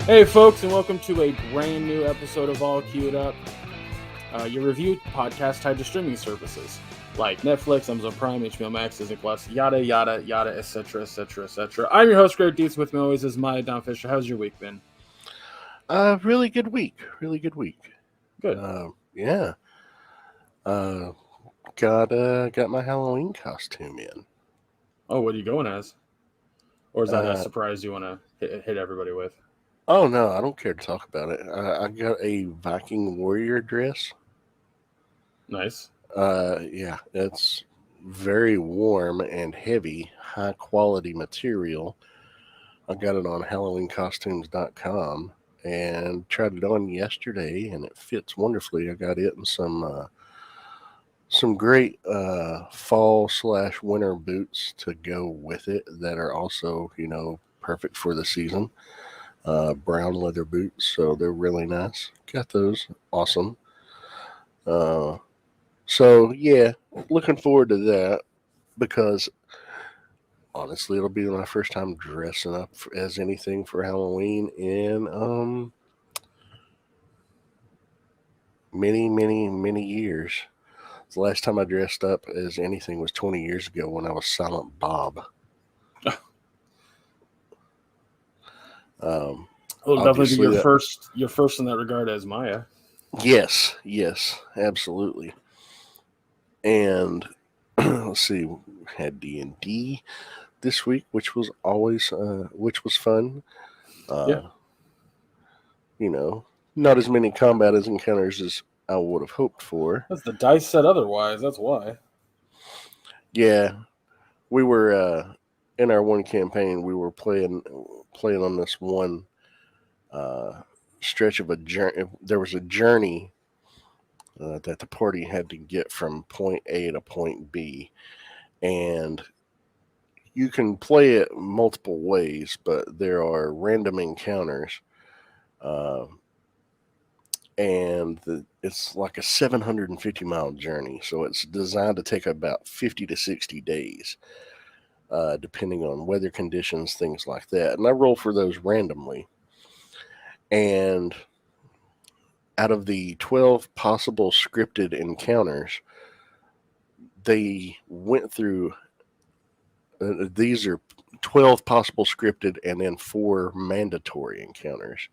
Hey, folks, and welcome to a brand new episode of All Queued Up, your review podcast tied to streaming services like Netflix, Amazon Prime, HBO Max, Disney Plus, yada yada yada, etc., etc., etc. I'm your host, Greg Dietz. With me always is my Don Fisher. How's your week been? Really good week. Really good week. Good. Yeah. Uh, got my Halloween costume in. Oh, what are you going as? Or is that a Uh, surprise you want to hit everybody with? oh no, I don't care to talk about it. I got a Viking warrior dress. Nice. Yeah, it's very warm and heavy, high quality material. I got it on HalloweenCostumes.com and tried it on yesterday, and it fits wonderfully. I got it in some great fall/winter boots to go with it that are also, perfect for the season. Brown leather boots, so they're really nice. Got those, awesome. Uh, so yeah, looking forward to that because honestly, it'll be my first time dressing up as anything for Halloween in many years. The last time I dressed up as anything was 20 years ago when I was Silent Bob. Um, It'll definitely be Obviously, that your first in that regard as Maya. yes, absolutely. And let's see, had D&D this week, which was fun. Yeah, Uh, you know, not as many combat as encounters as I would have hoped for. that's the dice said otherwise. That's why. Yeah, we were in our one campaign. We were playing on this one uh, stretch of a journey. There was a journey that the party had to get from point A to point B, and you can play it multiple ways, but there are random encounters, uh, and it's like a 750-mile journey, so it's designed to take about 50 to 60 days, depending on weather conditions, things like that. And I roll for those randomly, and out of the 12 possible scripted encounters, they went through these are 12 possible scripted and then 4 mandatory encounters.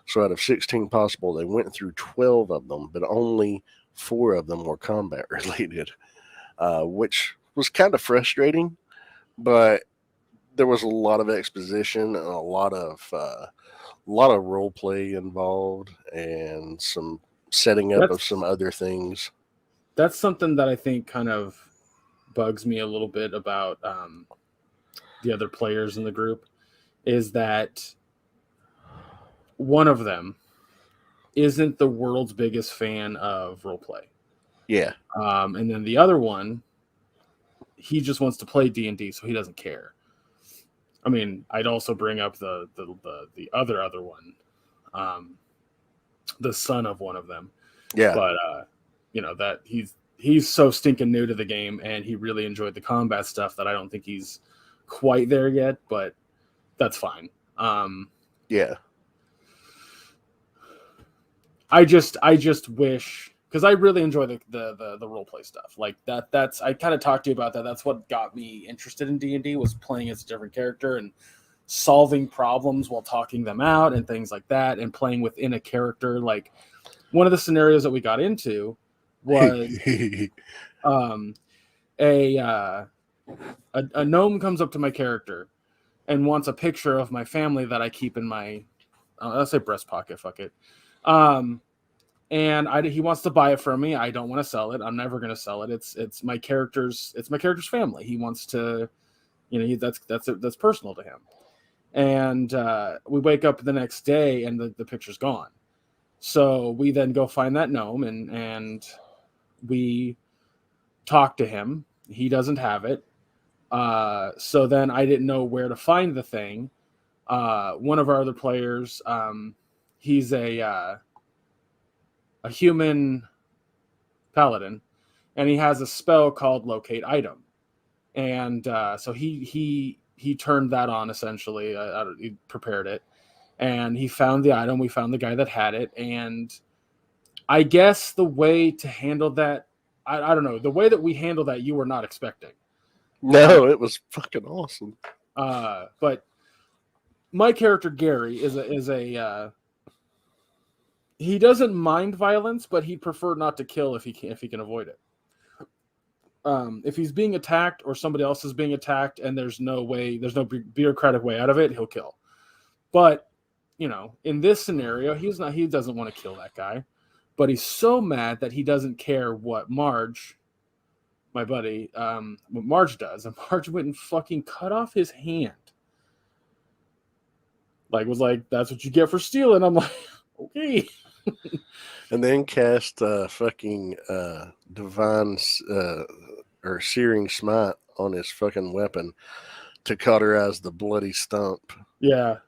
So out of 16 possible, they went through 12 of them, but only 4 of them were combat related, which was kind of frustrating. But there was a lot of exposition and a lot of role play involved, and some setting up of some That's other things. that's something that I think kind of bugs me a little bit about the other players in the group is that one of them isn't the world's biggest fan of roleplay, Yeah, and then the other one, he just wants to play D&D, so he doesn't care. I mean, I'd also bring up the other one, um, the son of one of them, yeah, but that he's so stinking new to the game, and he really enjoyed the combat stuff that I don't think he's quite there yet, but that's fine. yeah, I just wish, because I really enjoy the role play stuff like that. That's I kind of talked to you about that. That's what got me interested in D&D, was playing as a different character and solving problems while talking them out and things like that, and playing within a character. Like one of the scenarios that we got into was um, a, uh, a gnome comes up to my character and wants a picture of my family that I keep in my let's say breast pocket. Fuck it. Um, and he wants to buy it from me. I don't want to sell it. I'm never going to sell it. It's my character's family. He wants to, that's personal to him. And we wake up the next day and the picture's gone. So we then go find that gnome, and we talk to him. He doesn't have it. So then I didn't know where to find the thing. One of our other players, he's a human paladin, and he has a spell called locate item, and so he turned that on essentially. He prepared it, and he found the item. We found the guy that had it, and I guess the way to handle that, I don't know, the way that we handle that, you were not expecting. No, it was fucking awesome. But my character Gary is a he doesn't mind violence, but he'd prefer not to kill if he can avoid it. If he's being attacked or somebody else is being attacked and there's no bureaucratic way out of it, he'll kill. But in this scenario, he doesn't want to kill that guy, but he's so mad that he doesn't care what Marge, my buddy, what Marge does, and Marge went and fucking cut off his hand. Was like, that's what you get for stealing. I'm like, okay. And then cast fucking divine or searing smite on his fucking weapon to cauterize the bloody stump. Yeah.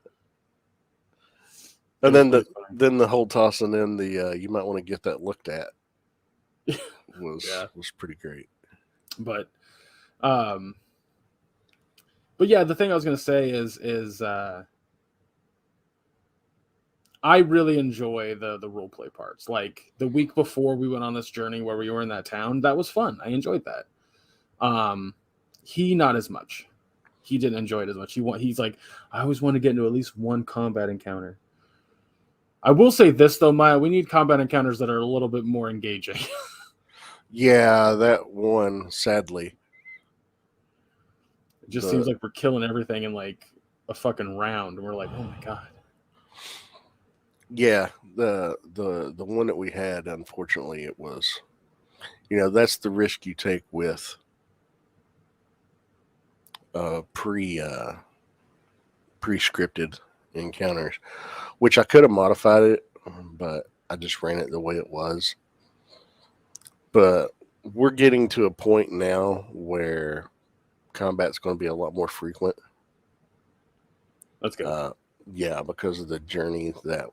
And then the whole tossing in the you might want to get that looked at was pretty great. But yeah, the thing I was gonna say is I really enjoy the role play parts. Like the week before we went on this journey where we were in that town, that was fun. I enjoyed that. He not as much. He didn't enjoy it as much. He's like, I always want to get into at least one combat encounter. I will say this though, Maya, we need combat encounters that are a little bit more engaging. Yeah, that one, sadly. It just seems like we're killing everything in like a fucking round, and we're like, oh my god. Yeah, the one that we had, unfortunately, it was, that's the risk you take with pre-scripted encounters, which I could have modified it, but I just ran it the way it was. But we're getting to a point now where combat's going to be a lot more frequent. That's good. Yeah, because of the journey that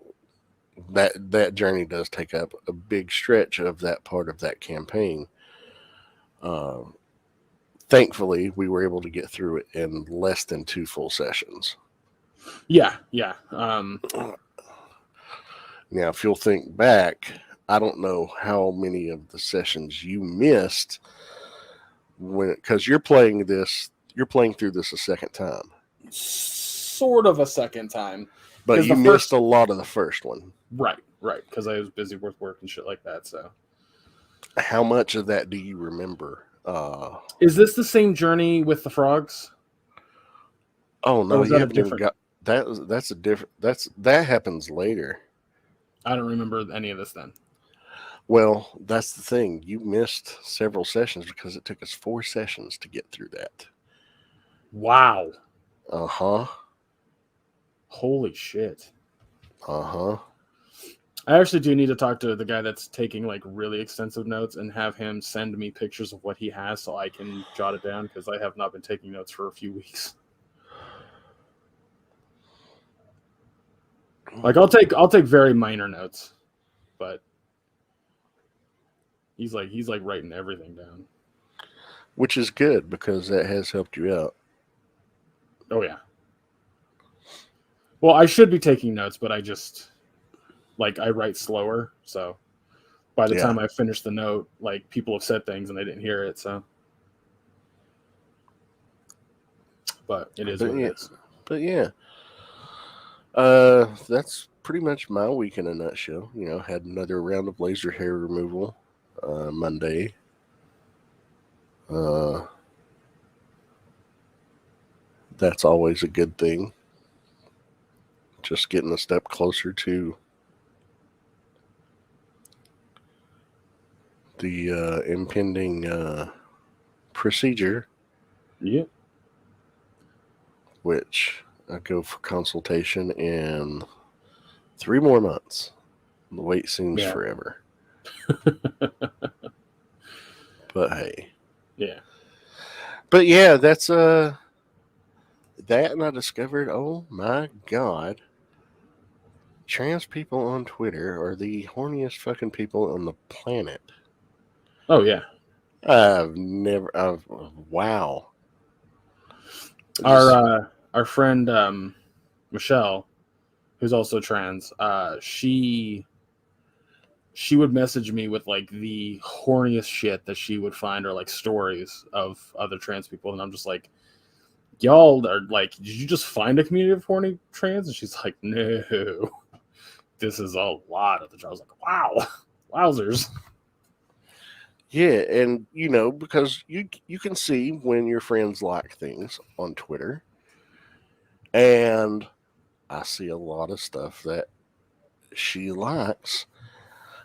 journey does take up a big stretch of that part of that campaign. Thankfully, we were able to get through it in less than 2 full sessions. Yeah. Now, if you'll think back, I don't know how many of the sessions you missed because you're playing through this a second time. Sort of a second time. But you missed a lot of the first one. Right. Because I was busy with work and shit like that. So, how much of that do you remember? Is this the same journey with the frogs? Oh no, you haven't even got that. That's a different. That happens later. I don't remember any of this then. Well, that's the thing. You missed several sessions because it took us 4 sessions to get through that. Wow. Holy shit. I actually do need to talk to the guy that's taking like really extensive notes and have him send me pictures of what he has so I can jot it down, because I have not been taking notes for a few weeks. Like I'll take very minor notes, but he's like writing everything down. Which is good because that has helped you out. Oh yeah. Well, I should be taking notes, but I just I write slower, so by the time I finish the note, like people have said things and they didn't hear it, so. But it is what it is. But yeah. That's pretty much my week in a nutshell. Had another round of laser hair removal Monday. That's always a good thing. Just getting a step closer to the impending procedure. Yep. Which I go for consultation in 3 more months. The wait seems forever. But hey. Yeah. But yeah, that's that, and I discovered, oh my god, trans people on Twitter are the horniest fucking people on the planet. Oh yeah. Wow. Our friend Michelle, who's also trans, she would message me with like the horniest shit that she would find, or like stories of other trans people, and I'm just like, y'all are like, did you just find a community of horny trans? And she's like, no, this is a lot of the. I was like, wow, wowzers. Yeah, and you know, because you can see when your friends like things on Twitter, and I see a lot of stuff that she likes,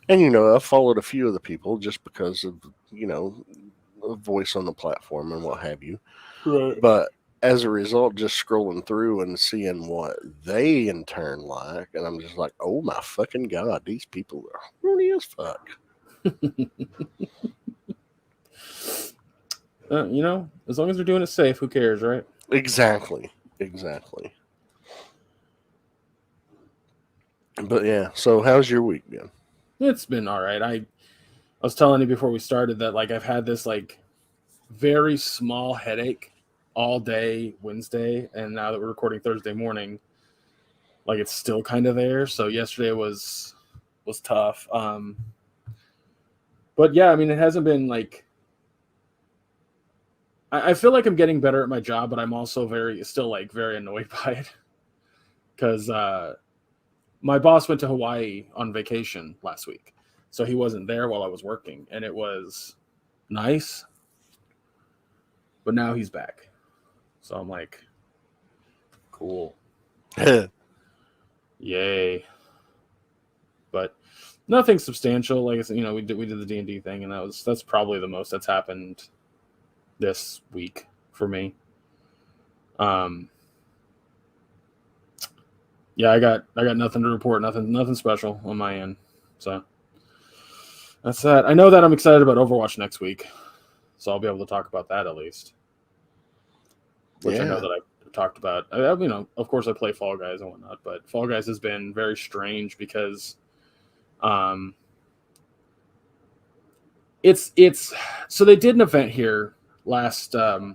and you know, I've followed a few of the people just because of, you know, a voice on the platform and what have you. Right. But as a result, just scrolling through and seeing what they in turn like, and I'm just like, oh my fucking god, these people are horny as fuck. You know, as long as they're doing it safe, who cares, right? Exactly, exactly. But yeah, so how's your week been? It's been all right. I was telling you before we started that like I've had this like very small headache all day Wednesday, and now that we're recording Thursday morning, like it's still kind of there. So yesterday was tough. But yeah, I mean, it hasn't been like, I feel like I'm getting better at my job, but I'm also still like very annoyed by it because my boss went to Hawaii on vacation last week, so he wasn't there while I was working, and it was nice. But now he's back, so I'm like, cool, yay. But nothing substantial. Like I said, you know, we did the D&D thing, and that's probably the most that's happened this week for me. Um, yeah, I got nothing to report, nothing special on my end. So that's that. I know that I'm excited about Overwatch next week, so I'll be able to talk about that at least. Which I know Yeah. that I talked about. You know, of course, I play Fall Guys and whatnot, but Fall Guys has been very strange because, um, it's so they did an event here last a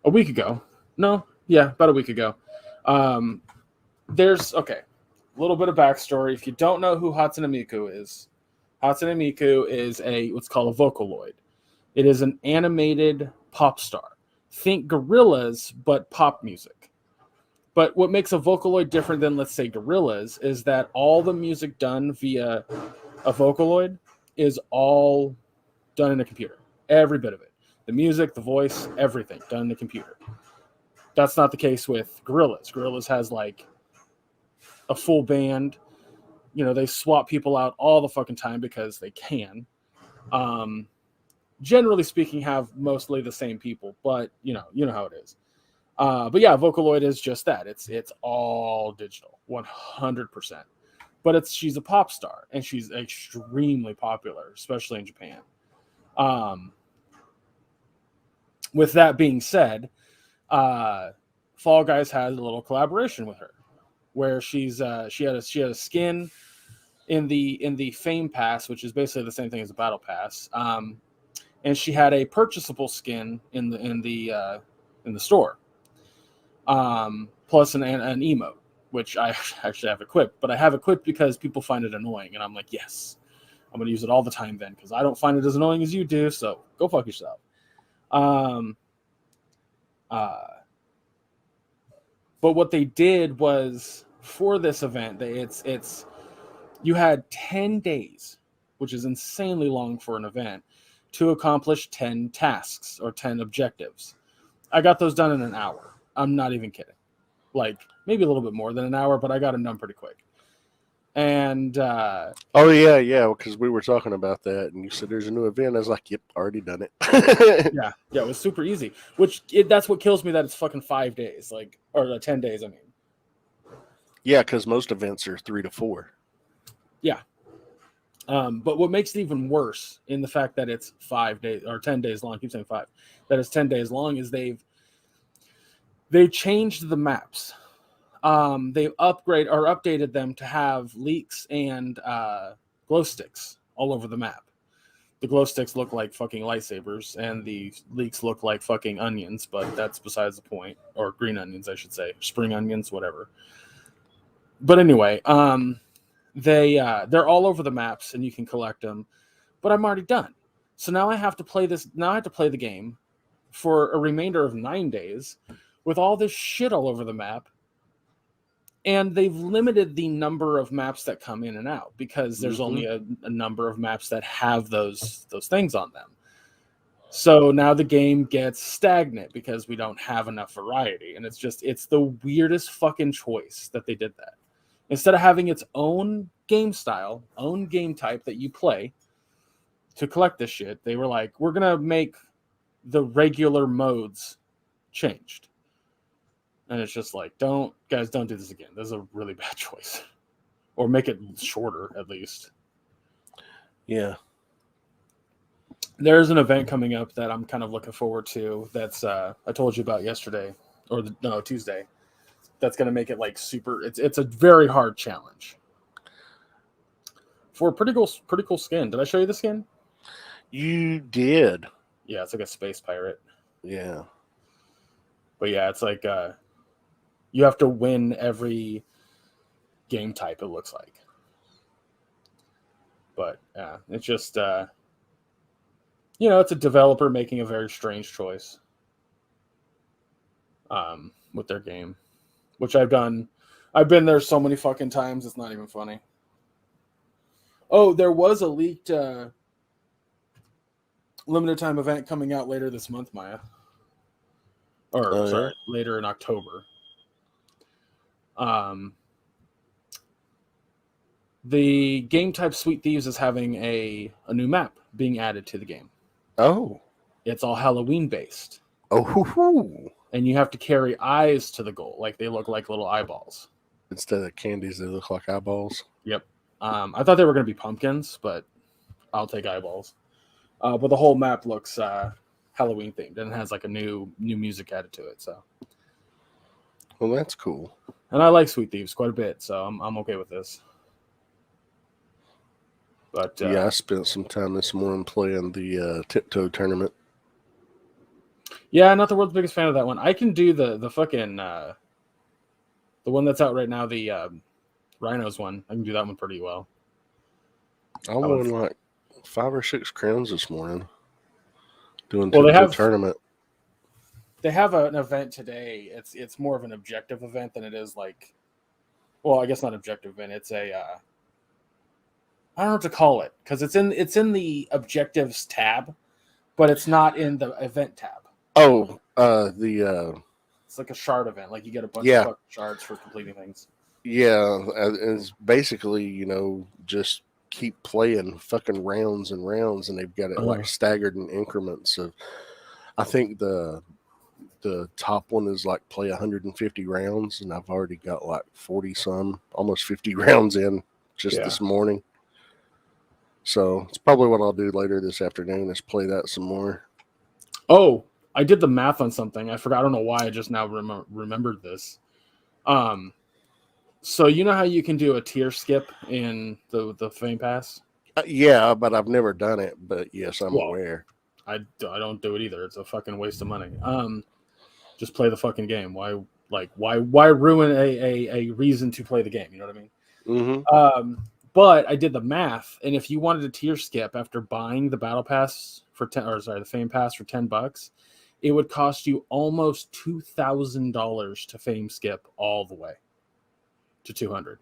week ago. No, yeah, about a week ago. Um, there's okay, a little bit of backstory. If you don't know who Hatsune Miku is a what's called a Vocaloid. It is an animated pop star. Think gorillas, but pop music. But what makes a Vocaloid different than, let's say, gorillas is that all the music done via a Vocaloid is all done in a computer. Every bit of it. The music, the voice, everything done in the computer. That's not the case with gorillas. Gorillas has like a full band. You know, they swap people out all the fucking time because they can. Um, Generally speaking, have mostly the same people, but you know how it is. But yeah, Vocaloid is just that. It's all digital, 100%. But she's a pop star and she's extremely popular, especially in Japan. Um, with that being said, uh, Fall Guys had a little collaboration with her, where she had a skin in the Fame Pass, which is basically the same thing as a Battle Pass. And she had a purchasable skin in the store, plus an emote, which I actually have equipped. But I have equipped because people find it annoying, and I'm like, yes, I'm going to use it all the time then, because I don't find it as annoying as you do. So go fuck yourself. Um, uh, but what they did was for this event, it's you had 10 days, which is insanely long for an event, to accomplish 10 tasks or 10 objectives. I got those done in an hour. I'm not even kidding. Like maybe a little bit more than an hour, but I got them done pretty quick. And Oh yeah, because we were talking about that, and you said there's a new event. I was like, yep, already done it. yeah, it was super easy. That's what kills me, that it's fucking 5 days, like, or 10 days. I mean, Yeah, because most events are 3 to 4. yeah. But what makes it even worse in the fact that it's 5 days or 10 days long, I keep saying five, that it's 10 days long, is they've changed the maps. They've updated them to have leaks and glow sticks all over the map. The glow sticks look like fucking lightsabers, and the leaks look like fucking onions, but that's besides the point. Or green onions, I should say. Spring onions, whatever. But anyway, they're all over the maps and you can collect them. But I'm already done. So now I have to play this. Now I have to play the game for a remainder of 9 days with all this shit all over the map. And they've limited the number of maps that come in and out because there's only a number of maps that have those things on them. So now the game gets stagnant because we don't have enough variety. And it's the weirdest fucking choice that they did that. Instead of having its own game style, own game type that you play to collect this shit, they were like, we're going to make the regular modes changed. And it's just like, don't do this again. This is a really bad choice. Or make it shorter, at least. Yeah. There's an event coming up that I'm kind of looking forward to. That's I told you about yesterday, Tuesday. That's going to make it like super. It's a very hard challenge for a pretty cool skin. Did I show you the skin? You did. Yeah, it's like a space pirate. Yeah. But yeah, it's like you have to win every game type, it looks like. But yeah, it's just it's a developer making a very strange choice with their game, which I've done. I've been there so many fucking times, it's not even funny. Oh, there was a leaked limited time event coming out later this month, Maya. Or later in October. The game type Sweet Thieves is having a new map being added to the game. Oh. It's all Halloween based. Oh, hoo-hoo. And you have to carry eyes to the goal. Like they look like little eyeballs. Instead of candies, they look like eyeballs. Yep. I thought they were going to be pumpkins, but I'll take eyeballs. But the whole map looks Halloween themed, and it has like a new music added to it. So, well, that's cool. And I like Sweet Thieves quite a bit, so I'm okay with this. But yeah, I spent some time this morning playing the Tiptoe tournament. Yeah, not the world's biggest fan of that one. I can do the fucking the one that's out right now, the Rhinos one. I can do that one pretty well. I won like 5 or 6 crowns this morning doing Tiptoe tournament. They have an event today. It's more of an objective event than it is like, well, I guess not objective event. It's a I don't know what to call it because it's in the objectives tab, but it's not in the event tab. Oh, it's like a shard event. Like you get a bunch of shards for completing things. Yeah, it's basically just keep playing fucking rounds and rounds, and they've got it like staggered in increments of. I think the top one is like play 150 rounds, and I've already got like 40 some, almost 50 rounds in just this morning. So it's probably what I'll do later this afternoon is play that some more. Oh, I did the math on something. I forgot. I don't know why I just now remembered this. So you know how you can do a tier skip in the Fame Pass? Yeah, but I've never done it. But yes, I'm aware. I don't do it either. It's a fucking waste of money. Just play the fucking game. Why ruin a reason to play the game? You know what I mean? Mm-hmm. But I did the math, and if you wanted to tier skip after buying the Battle Pass the Fame Pass for $10, it would cost you almost $2,000 to Fame skip all the way to 200.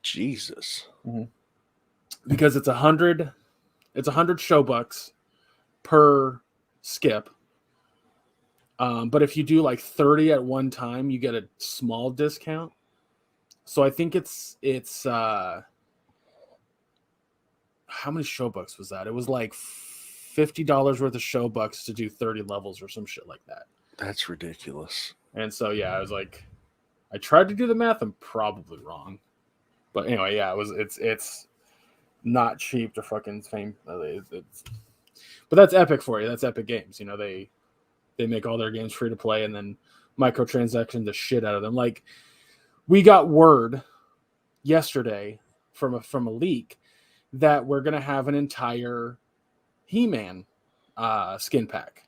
Jesus. Mm-hmm. Because it's 100 show bucks per skip. But if you do like 30 at one time, you get a small discount. So I think it's how many show bucks was that? It was like $50 worth of show bucks to do 30 levels or some shit like that. That's ridiculous. And so yeah, I was like, I tried to do the math. I'm probably wrong, but anyway, yeah, it's not cheap to fucking Fame. But that's Epic for you. That's Epic Games. They make all their games free to play and then microtransaction the shit out of them. Like we got word yesterday from a leak that we're gonna have an entire He-Man skin pack.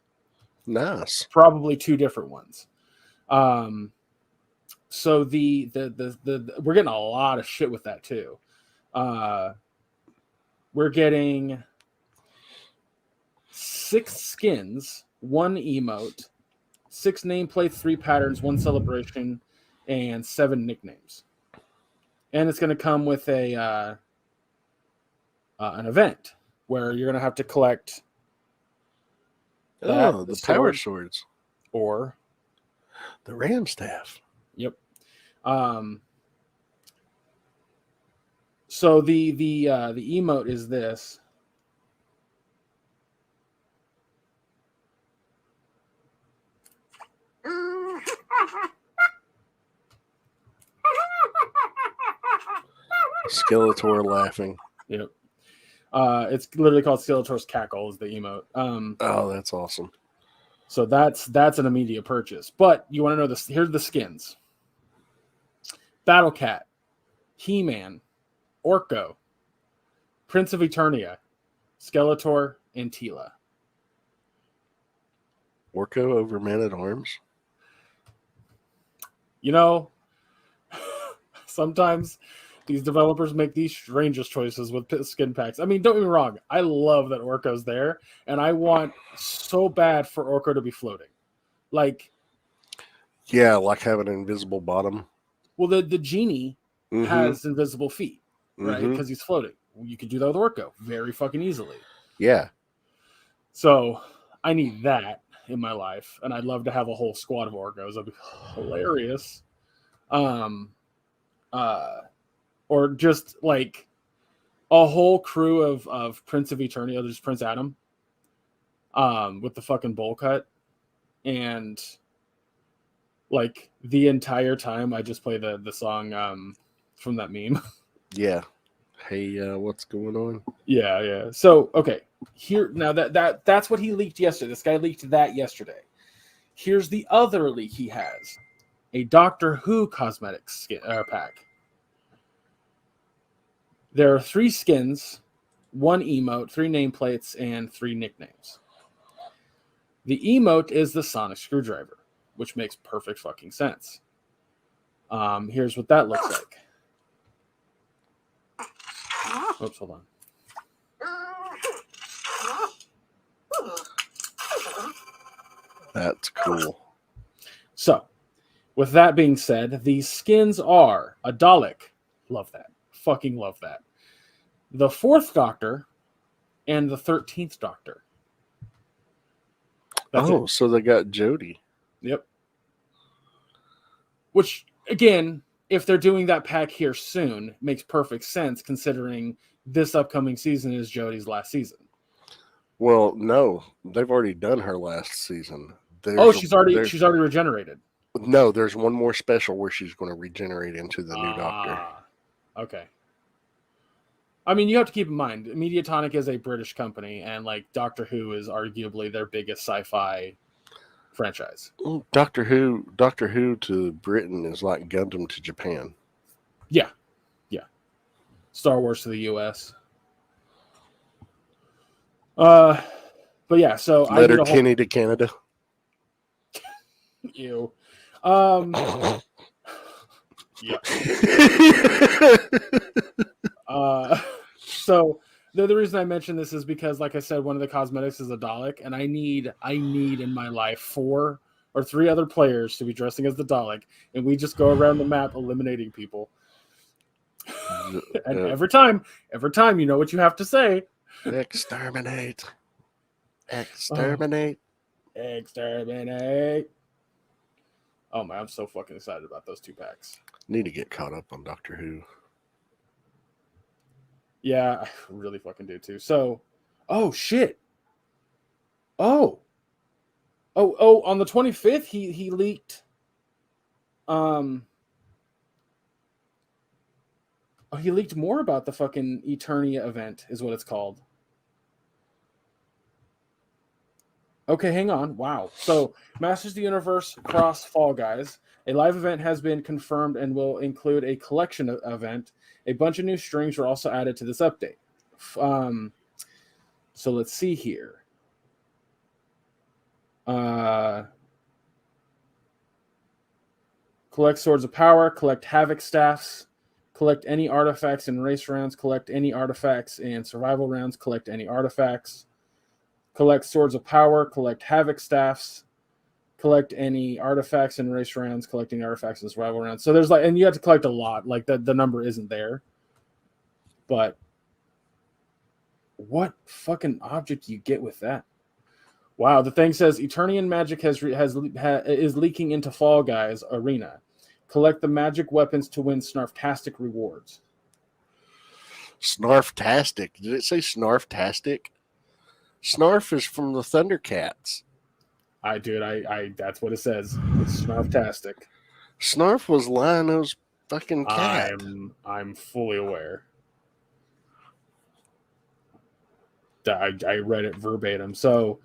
Nice. Probably 2 different ones. So we're getting a lot of shit with that too. We're getting 6 skins, 1 emote, 6 nameplates, 3 patterns, 1 celebration, and 7 nicknames. And it's going to come with an event where you're going to have to collect the power swords or the ram staff. Yep. So the emote is this. Skeletor laughing. Yep. It's literally called Skeletor's Cackle is the emote. Oh, that's awesome. So that's an immediate purchase. But you want to know this? Here's the skins: Battle Cat, He-Man, Orko, Prince of Eternia, Skeletor, and Tila. Orko over Man at Arms. You know, sometimes these developers make these strangest choices with skin packs. I mean, don't get me wrong. I love that Orko's there, and I want so bad for Orko to be floating. Like, yeah, like having an invisible bottom. Well, the genie has invisible feet, right? Because he's floating. You can do that with Orko very fucking easily. Yeah. So I need that in my life, and I'd love to have a whole squad of Orkos. That'd be hilarious. Or just like a whole crew of Prince of Eternia, just Prince Adam, with the fucking bowl cut, and like the entire time I just play the song from that meme. Yeah. Hey, what's going on? Yeah. So okay, here now that's what he leaked yesterday. This guy leaked that yesterday. Here's the other leak he has: a Doctor Who cosmetics pack. There are 3 skins, 1 emote, 3 nameplates, and 3 nicknames. The emote is the sonic screwdriver, which makes perfect fucking sense. Here's what that looks like. Oops, hold on. That's cool. So, with that being said, these skins are a Dalek. Love that. Fucking love that. The 4th Doctor and the 13th Doctor. That's it. So they got Jodie. Yep. Which, again, if they're doing that pack here soon, makes perfect sense considering this upcoming season is Jodie's last season. Well, no, they've already done her last season. She's already regenerated. No, there's one more special where she's going to regenerate into the new Doctor. Okay. I mean, you have to keep in mind, Mediatonic is a British company, and like Doctor Who is arguably their biggest sci-fi franchise. Doctor Who to Britain is like Gundam to Japan. Yeah. Star Wars to the U.S. But yeah, so Letterkenny to Canada. Ew. Yeah. So the reason I mentioned this is because, like I said, one of the cosmetics is a Dalek, and I need in my life 4 or 3 other players to be dressing as the Dalek, and we just go around the map eliminating people. And every time, you know what you have to say. Exterminate. Oh man, I'm so fucking excited about those 2 packs. Need to get caught up on Doctor Who. Yeah, I really fucking do too. So, oh shit. Oh, on the 25th, he leaked. He leaked more about the fucking Eternia event, is what it's called. Okay, hang on. Wow. So, Masters of the Universe Cross Fall Guys. A live event has been confirmed and will include a collection event. A bunch of new strings were also added to this update. So let's see here. Collect Swords of Power. Collect Havoc Staffs. Collect any artifacts in race rounds. Collect any artifacts in survival rounds. Collect any artifacts. Collect Swords of Power. Collect Havoc Staffs. Collect any artifacts in race rounds. Collect any artifacts in survival rounds. So there's like, and you have to collect a lot. Like the number isn't there. But what fucking object do you get with that? Wow, the thing says Eternian magic is leaking into Fall Guys arena. Collect the magic weapons to win Snarftastic rewards. Snarftastic. Did it say Snarftastic? Snarf is from the Thundercats. I that's what it says. It's Snarftastic. Snarf was Lionel's fucking cat. I'm fully aware. I read it verbatim. So,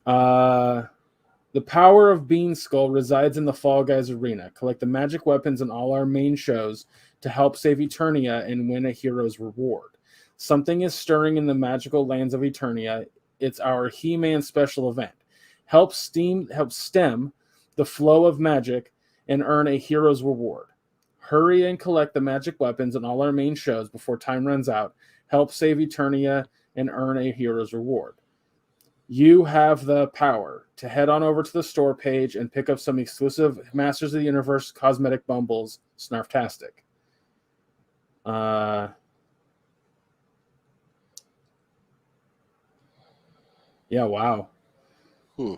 the power of Bean Skull resides in the Fall Guys arena. Collect the magic weapons in all our main shows to help save Eternia and win a hero's reward. Something is stirring in the magical lands of Eternia. It's our He-Man special event. Help stem the flow of magic and earn a hero's reward. Hurry and collect the magic weapons in all our main shows before time runs out. Help save Eternia and earn a hero's reward. You have the power to head on over to the store page and pick up some exclusive Masters of the Universe cosmetic bumbles, Snarftastic. Yeah, wow. Hmm.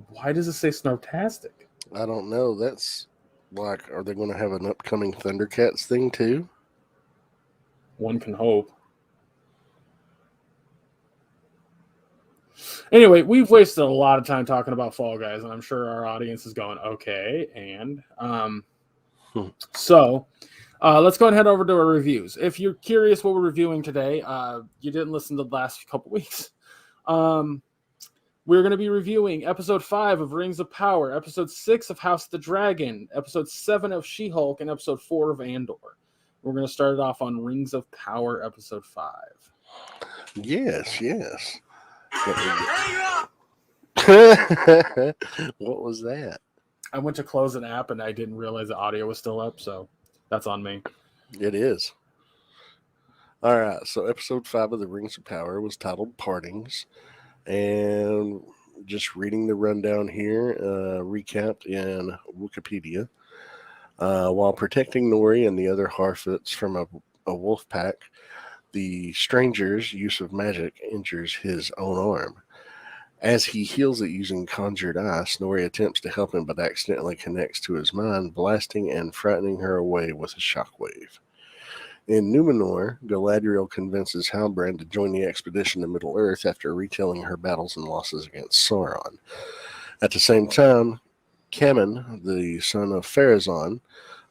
Why does it say Snarftastic? I don't know. That's like, are they going to have an upcoming Thundercats thing too? One can hope. Anyway, we've wasted a lot of time talking about Fall Guys, and I'm sure our audience is going, okay. And so let's go and head over to our reviews. If you're curious what we're reviewing today, you didn't listen to the last couple weeks. We're going to be reviewing episode 5 of Rings of Power, episode 6 of House of the Dragon, episode 7 of She-Hulk, and episode 4 of Andor. We're going to start it off on Rings of Power, episode 5. Yes. What was that? I went to close an app and I didn't realize the audio was still up, so that's on me. It is. All right, so episode 5 of the Rings of Power was titled Partings, and just reading the rundown here, recapped in Wikipedia. While protecting Nori and the other Harfoots from a wolf pack, the stranger's use of magic injures his own arm. As he heals it using conjured ice, Nori attempts to help him but accidentally connects to his mind, blasting and frightening her away with a shockwave. In Numenor, Galadriel convinces Halbrand to join the expedition to Middle-earth after retelling her battles and losses against Sauron. At the same time, Caman, the son of Pharazôn,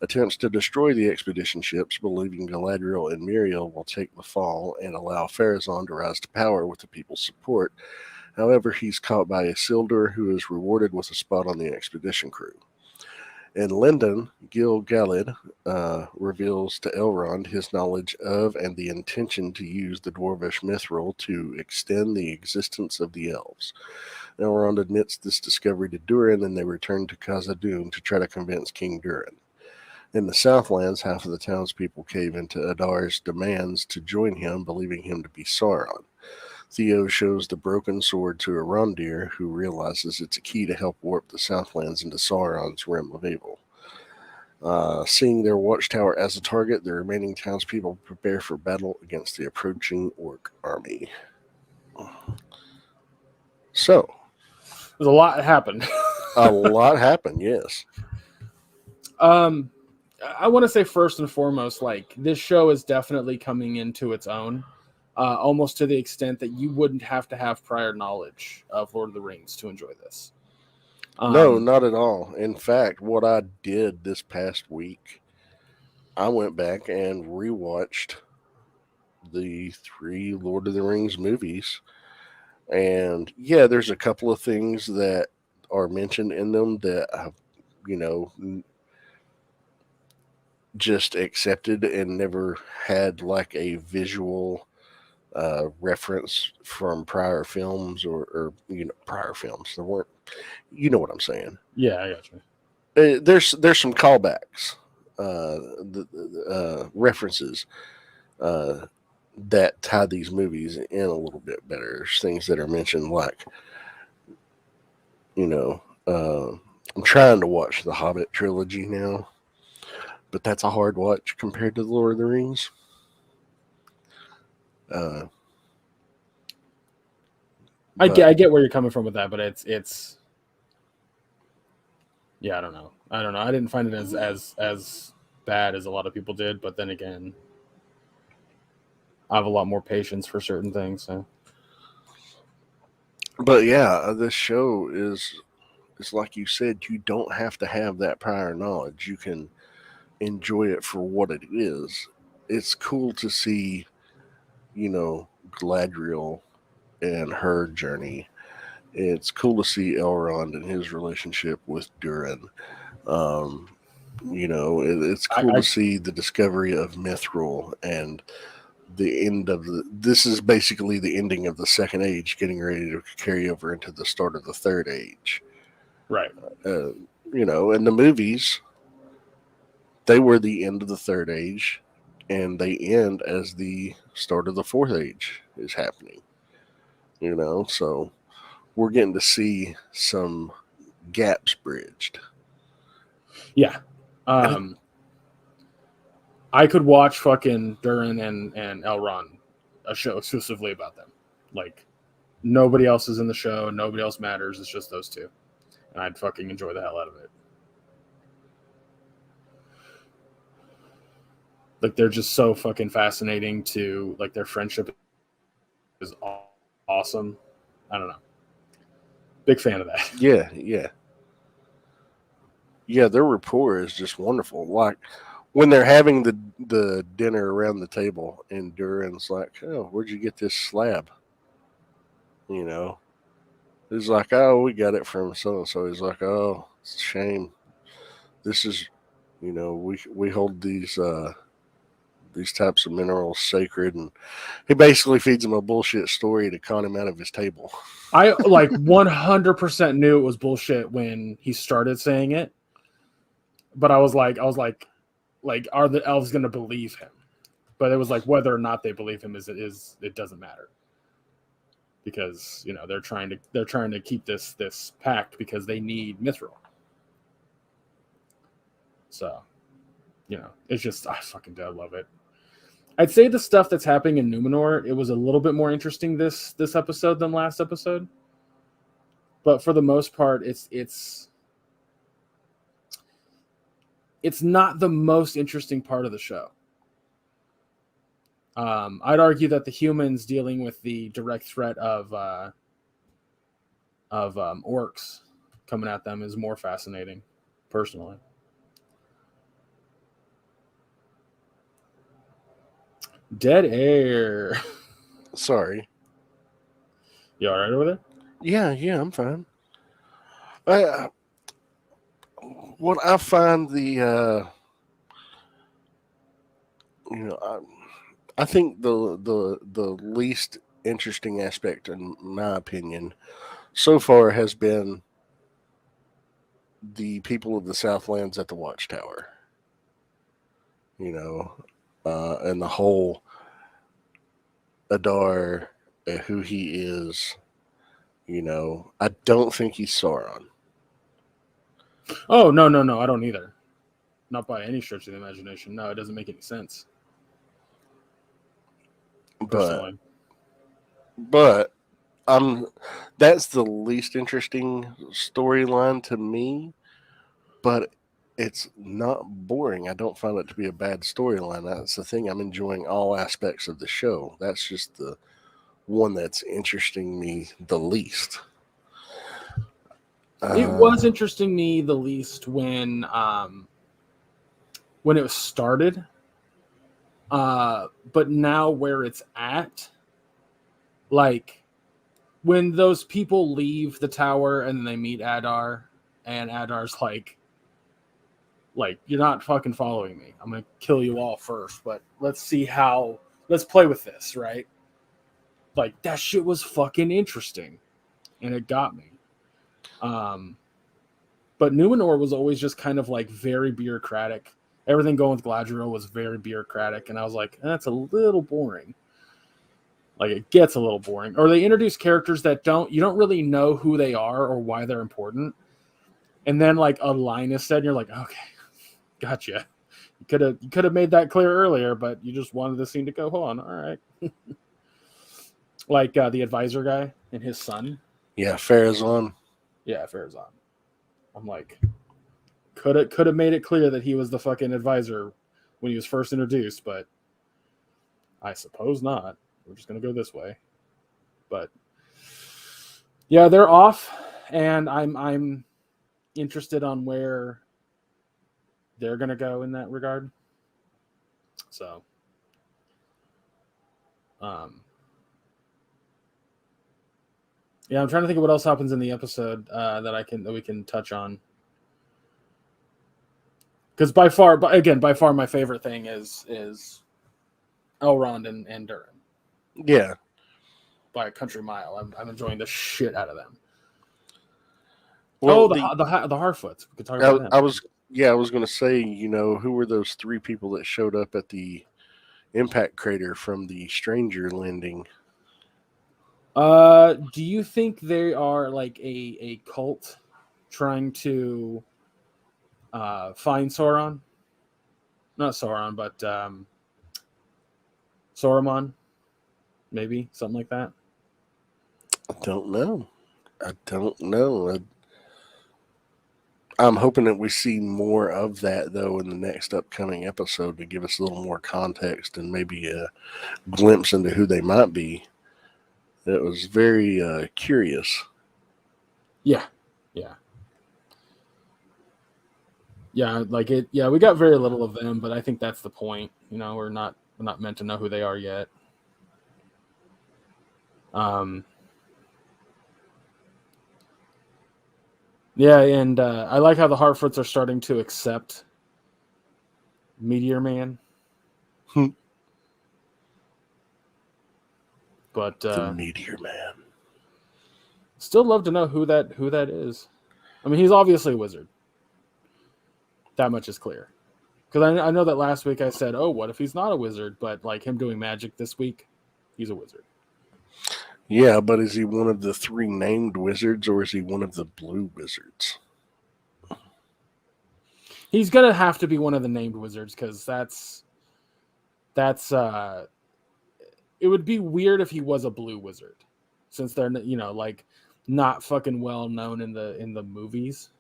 attempts to destroy the expedition ships, believing Galadriel and Miriel will take the fall and allow Pharazôn to rise to power with the people's support. However, he's caught by Isildur, who is rewarded with a spot on the expedition crew. In Lindon, Gil-galad reveals to Elrond his knowledge of and the intention to use the Dwarvish mithril to extend the existence of the elves. Elrond admits this discovery to Durin, and they return to Khazad-dûm to try to convince King Durin. In the Southlands, half of the townspeople cave into Adar's demands to join him, believing him to be Sauron. Theo shows the broken sword to Arondir, who realizes it's a key to help warp the Southlands into Sauron's realm of evil. Seeing their watchtower as a target, the remaining townspeople prepare for battle against the approaching orc army. So, there's a lot that happened. A lot happened, yes. I want to say first and foremost, like, this show is definitely coming into its own. Almost to the extent that you wouldn't have to have prior knowledge of Lord of the Rings to enjoy this. No, not at all. In fact, what I did this past week, I went back and rewatched the 3 Lord of the Rings movies. And yeah, there's a couple of things that are mentioned in them that I've, just accepted and never had like a visual reference from prior films or prior films. There weren't, you know what I'm saying. Yeah, I got you. There's some callbacks, references that tie these movies in a little bit better. There's things that are mentioned, like, you know, I'm trying to watch the Hobbit trilogy now, but that's a hard watch compared to the Lord of the Rings. Uh, I but get where you're coming from with that, but it's yeah, I don't know. I didn't find it as bad as a lot of people did, but then again, I have a lot more patience for certain things. So but yeah, this show is it's like you said. You don't have to have that prior knowledge. You can enjoy it for what it is. It's cool to see, Gladriel and her journey. It's cool to see Elrond and his relationship with Durin. Um, it's cool to I see the discovery of Mithril and the end of this is basically the ending of the second age, getting ready to carry over into the start of the third age. right. Uh, in the movies, they were the end of the third age, and they end as the start of the fourth age is happening. So we're getting to see some gaps bridged. Yeah. And it, Um, I could watch fucking Durin and Elrond a show exclusively about them. Like nobody else is in the show, nobody else matters. It's just those two, and I'd fucking enjoy the hell out of it. Like they're just so fucking fascinating to like their friendship is awesome. I don't know. Big fan of that. yeah, yeah, yeah. Their rapport is just wonderful. Like when they're having the dinner around the table, and Durin's like, "Oh, where'd you get this slab?" You know, he's like, "Oh, we got it from so and so." He's like, "Oh, it's a shame. This is, we hold these types of minerals sacred," and he basically feeds him a bullshit story to con him out of his table. I like 100% knew it was bullshit when he started saying it, but like, are the elves going to believe him? But it was like whether or not they believe him it doesn't matter because they're trying to keep this pact because they need Mithril. So it's just I fucking do love it. I'd say the stuff that's happening in Numenor, it was a little bit more interesting this episode than last episode. But for the most part, it's not the most interesting part of the show. I'd argue that the humans dealing with the direct threat of orcs coming at them is more fascinating, personally. Dead air. Sorry. You all right over there? Yeah, yeah, I'm fine. I, what I find you know, I think the least interesting aspect, in my opinion, so far has been the people of the Southlands at the Watchtower. You know, and the whole Adar, who he is. I don't think he's Sauron, Oh no, I don't either. Not by any stretch of the imagination. No, it doesn't make any sense. but Personally. but I'm that's the least interesting storyline to me. But it's not boring. I don't find it to be a bad storyline. That's the thing. I'm enjoying all aspects of the show. That's just the one that's interesting me the least. It Uh, was interesting me the least when it was started. But now where it's at, like when those people leave the tower and then they meet Adar, and Adar's like you're not fucking following me. I'm gonna kill you all first, but let's play with this, right? like that shit was fucking interesting, and it got me. But Numenor was always just kind of like very bureaucratic. Everything going with Galadriel was very bureaucratic, and I was like, that's a little boring. Like it gets a little boring. Or they introduce characters that you don't really know who they are or why they're important, and then like a line is said, and you're like, okay, gotcha. You could have made that clear earlier, but you just wanted the scene to go on. All right. Like the advisor guy and his son. Yeah, Farazan. Yeah, Farazan. I'm like, could have made it clear that he was the fucking advisor when he was first introduced, but I suppose not. We're just gonna go this way. But yeah, they're off, and I'm interested on where they're gonna go in that regard. So, yeah, I'm trying to think of what else happens in the episode that we can touch on. Because by far, my favorite thing is Elrond and Durin. Yeah, By a country mile. I'm enjoying the shit out of them. well, the Harfoots. We could talk about them. I was going to say, who were those 3 people that showed up at the impact crater from the stranger landing? Do you think they are like a cult trying to find Sauron? Not Sauron, but Saruman, maybe something like that. I don't know. I'm hoping that we see more of that, though, in the next upcoming episode to give us a little more context and maybe a glimpse into who they might be. It was very curious. Yeah. Like it. Yeah, we got very little of them, but I think that's the point. We're not meant to know who they are yet. Yeah, and I like how the Harfoots are starting to accept Meteor Man. But the Meteor Man. Still love to know who that is. I mean, he's obviously a wizard. That much is clear. Because I know that last week I said, oh, what if he's not a wizard? But like him doing magic this week, he's a wizard. Yeah, but is he one of the 3 named wizards, or is he one of the blue wizards? He's gonna have to be one of the named wizards, because that's it would be weird if he was a blue wizard, since they're like not fucking well known in the movies.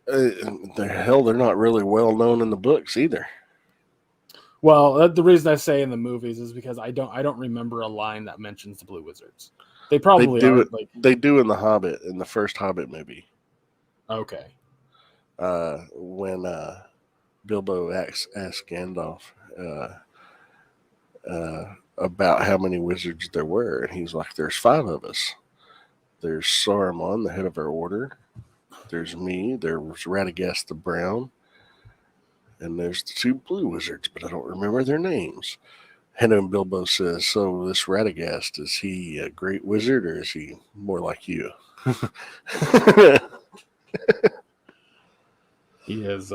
They're not really well known in the books either. Well, the reason I say in the movies is because I don't remember a line that mentions the blue wizards. They probably do are. it. Like, they do in the Hobbit, in the first Hobbit movie. Okay. When Bilbo asks Gandalf about how many wizards there were, and he's like, "There's 5 of us. There's Saruman, the head of our order. There's me. There's Radagast the Brown, and there's the 2 blue wizards, but I don't remember their names." And then Bilbo says, "So this Radagast, is he a great wizard, or is he more like you?" He is.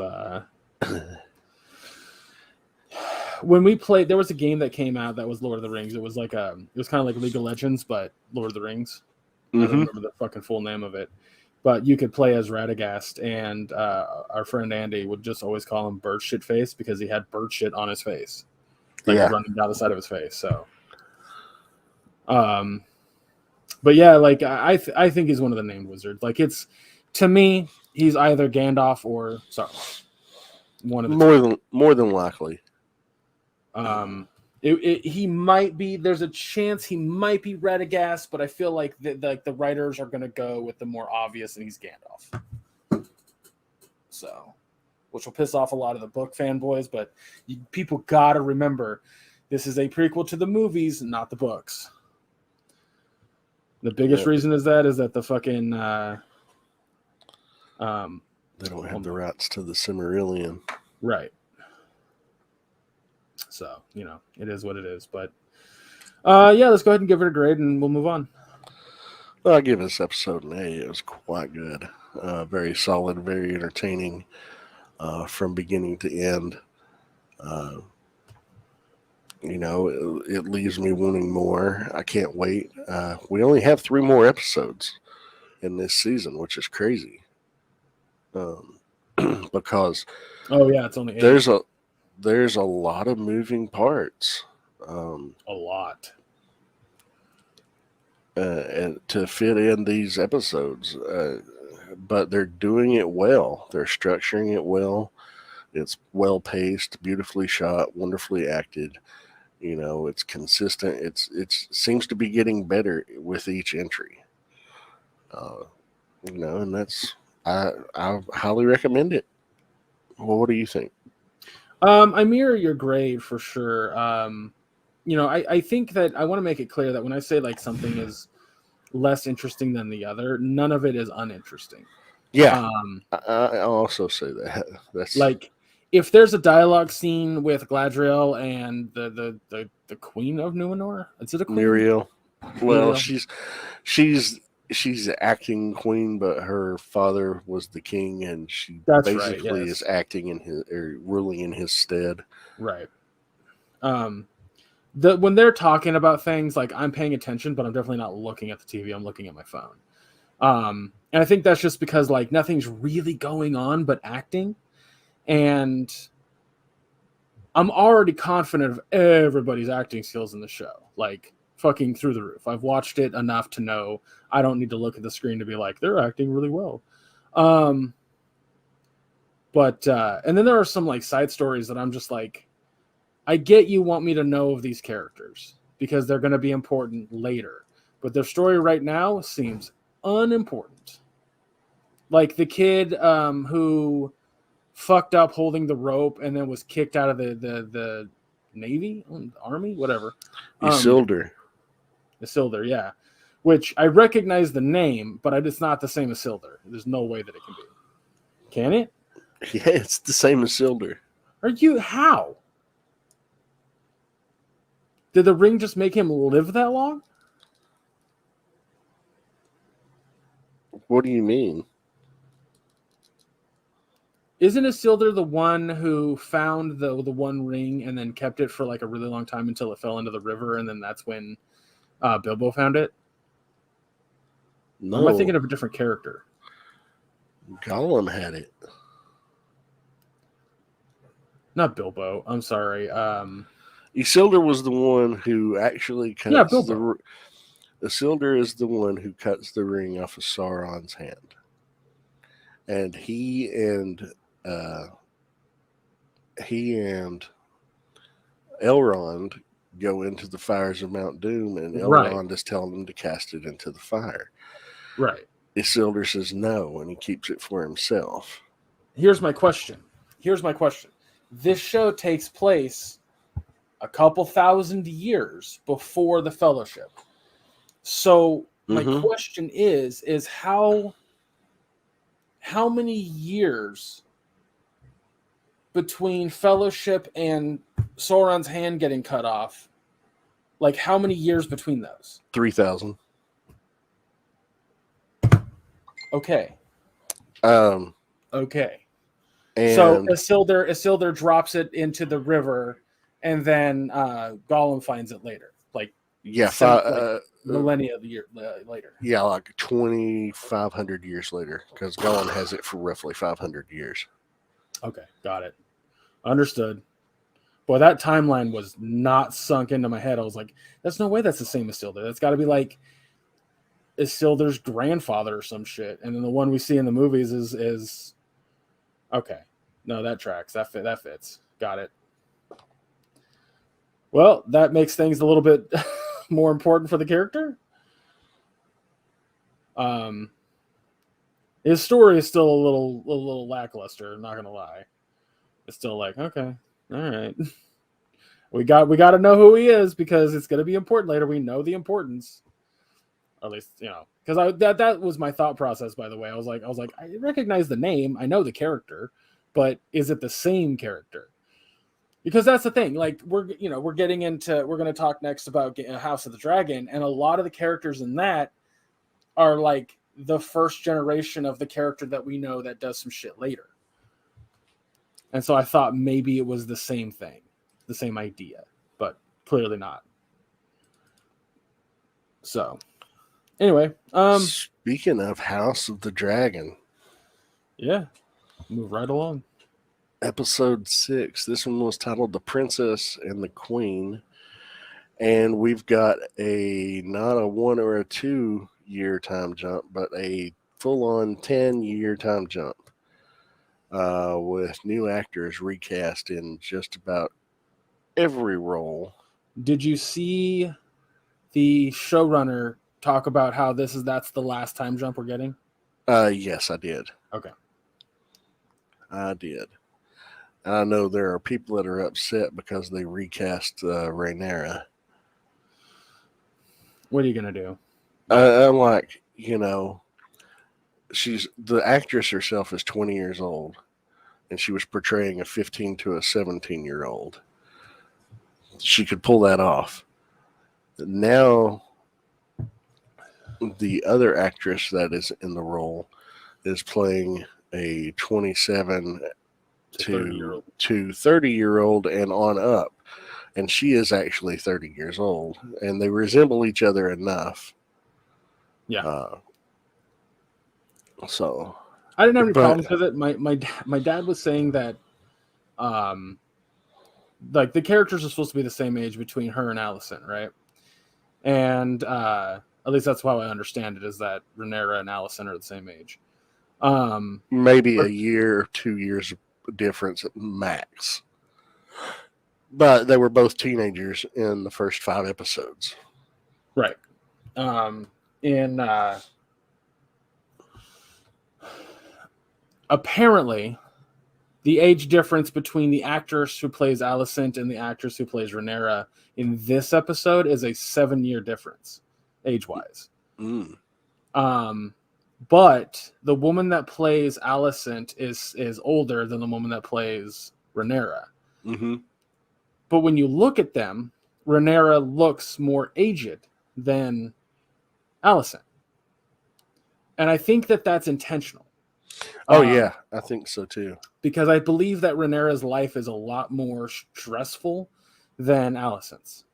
When we played, there was a game that came out that was Lord of the Rings. It was like it was kind of like League of Legends, but Lord of the Rings. I don't remember the fucking full name of it. But you could play as Radagast, and our friend Andy would just always call him bird shit face because he had bird shit on his face, like running down the side of his face. So, but yeah, like I think he's one of the named wizards. Like it's, to me, he's either Gandalf or Sauron. One of the more than likely. He might be. There's a chance he might be Radagast, but I feel like the writers are going to go with the more obvious, and he's Gandalf. So, which will piss off a lot of the book fanboys, but people got to remember, this is a prequel to the movies, not the books. The biggest reason is that the fucking they don't have the rights to the Silmarillion, right? So, it is what it is. But Yeah, let's go ahead and give it a grade, and we'll move on. Well, I give this episode an A. It was quite good, very solid, very entertaining from beginning to end. Uh, it leaves me wanting more. I can't wait. We only have 3 more episodes in this season, which is crazy. Um, because Oh yeah, it's only 8. there's a there's a lot of moving parts. Um, A lot. and to fit in these episodes, but they're doing it well. They're structuring it well. It's well paced, beautifully shot, wonderfully acted. It's consistent. It seems to be getting better with each entry. Uh, and I highly recommend it. Well, what do you think? I mirror your grade for sure. I think that I want to make it clear that when I say like something is less interesting than the other, none of it is uninteresting. Yeah, Um, I also say that. That's like if there's a dialogue scene with Gladriel and the Queen of Numenor, is it a queen? Muriel. Well, Muriel. she's she's acting queen, but her father was the king, and she That's right. basically is Yes. acting in his or ruling in his stead. Right. Um, when they're talking about things, like I'm paying attention, but I'm definitely not looking at the TV. I'm looking at my phone. And I think that's just because like nothing's really going on but acting, and I'm already confident of everybody's acting skills in the show, like fucking through the roof. I've watched it enough to know I don't need to look at the screen to be like they're acting really well. Um, but and then there are some like side stories that I'm just like, I get you want me to know of these characters because they're going to be important later, but their story right now seems unimportant. Like the kid who fucked up holding the rope and then was kicked out of the Navy, Army, whatever. Um, Isildur. Isildur, yeah. Which I recognize the name, but it's not the same as Isildur. There's no way that it can be. Can it? Yeah, it's the same as Isildur. Are you how? Did the ring just make him live that long? What do you mean? Isn't Isildur the one who found the one ring and then kept it for like a really long time until it fell into the river, and then that's when Bilbo found it? Or am I No, thinking of a different character? Gollum had it. Not Bilbo. I'm sorry. Isildur was the one who actually Yeah, cuts Bilbo. the. Isildur is the one who cuts the ring off of Sauron's hand, and uh, he and Elrond go into the fires of Mount Doom, and Right. Elrond is telling them to cast it into the fire. Right. Isildur says no, and he keeps it for himself. Here's my question. This show takes place a couple thousand years before the Fellowship. So my Mm-hmm. question is how many years between Fellowship and Sauron's hand getting cut off? Like how many years between those? 3,000. Okay. Um, Okay. So and Isildur drops it into the river, and then Gollum finds it later, like yeah, millennia of the year later. yeah, like 2,500 years later, because Gollum has it for roughly 500 years. Okay, got it. Understood. Boy, that timeline was not sunk into my head. I was like, "There's no way that's the same Isildur. That's got to be like Isildur's grandfather or some shit." And then the one we see in the movies is okay. No, that tracks. That fits. Got it. Well, that makes things a little bit more important for the character. Um, his story is still a little lackluster. I'm not gonna lie. It's still like okay, all right. We got to know who he is because it's gonna be important later. We know the importance, or at least because that was my thought process. By the way, I was like I recognize the name, I know the character, but is it the same character? Because that's the thing. Like we're getting into we're going to talk next about House of the Dragon, and a lot of the characters in that are like the first generation of the character that we know that does some shit later. And so I thought maybe it was the same thing, the same idea, but clearly not. So anyway, speaking of House of the Dragon, yeah, move right along. episode 6. This one was titled "The Princess and the Queen," and we've got not a 1 or a 2 year time jump, but a full-on 10-year time jump, with new actors recast in just about every role. Did you see the showrunner talk about how that's the last time jump we're getting? Yes, I did. Okay. I did. I know there are people that are upset because they recast Rhaenyra. What are you gonna do? I'm like, the actress herself is 20 years old, and she was portraying a 15 to a 17-year-old. She could pull that off. Now, the other actress that is in the role is playing a 27 to 30-year-old and on up. And she is actually 30 years old, and they resemble each other enough. Yeah. So I didn't have any problems with it. My dad was saying that, like the characters are supposed to be the same age between her and Allison, right? And at least that's how I understand it, is that Rhaenyra and Allison are the same age. Maybe a year or 2 years difference at max. But they were both teenagers in the first 5 episodes. Right. Apparently, the age difference between the actress who plays Alicent and the actress who plays Rhaenyra in this episode is a 7-year difference, age-wise. But the woman that plays Alicent is older than the woman that plays Rhaenyra. Mm-hmm. But when you look at them, Rhaenyra looks more aged than Alicent. And I think that that's intentional. Yeah, I think so too. Because I believe that Rhaenyra's life is a lot more stressful than Alicent's.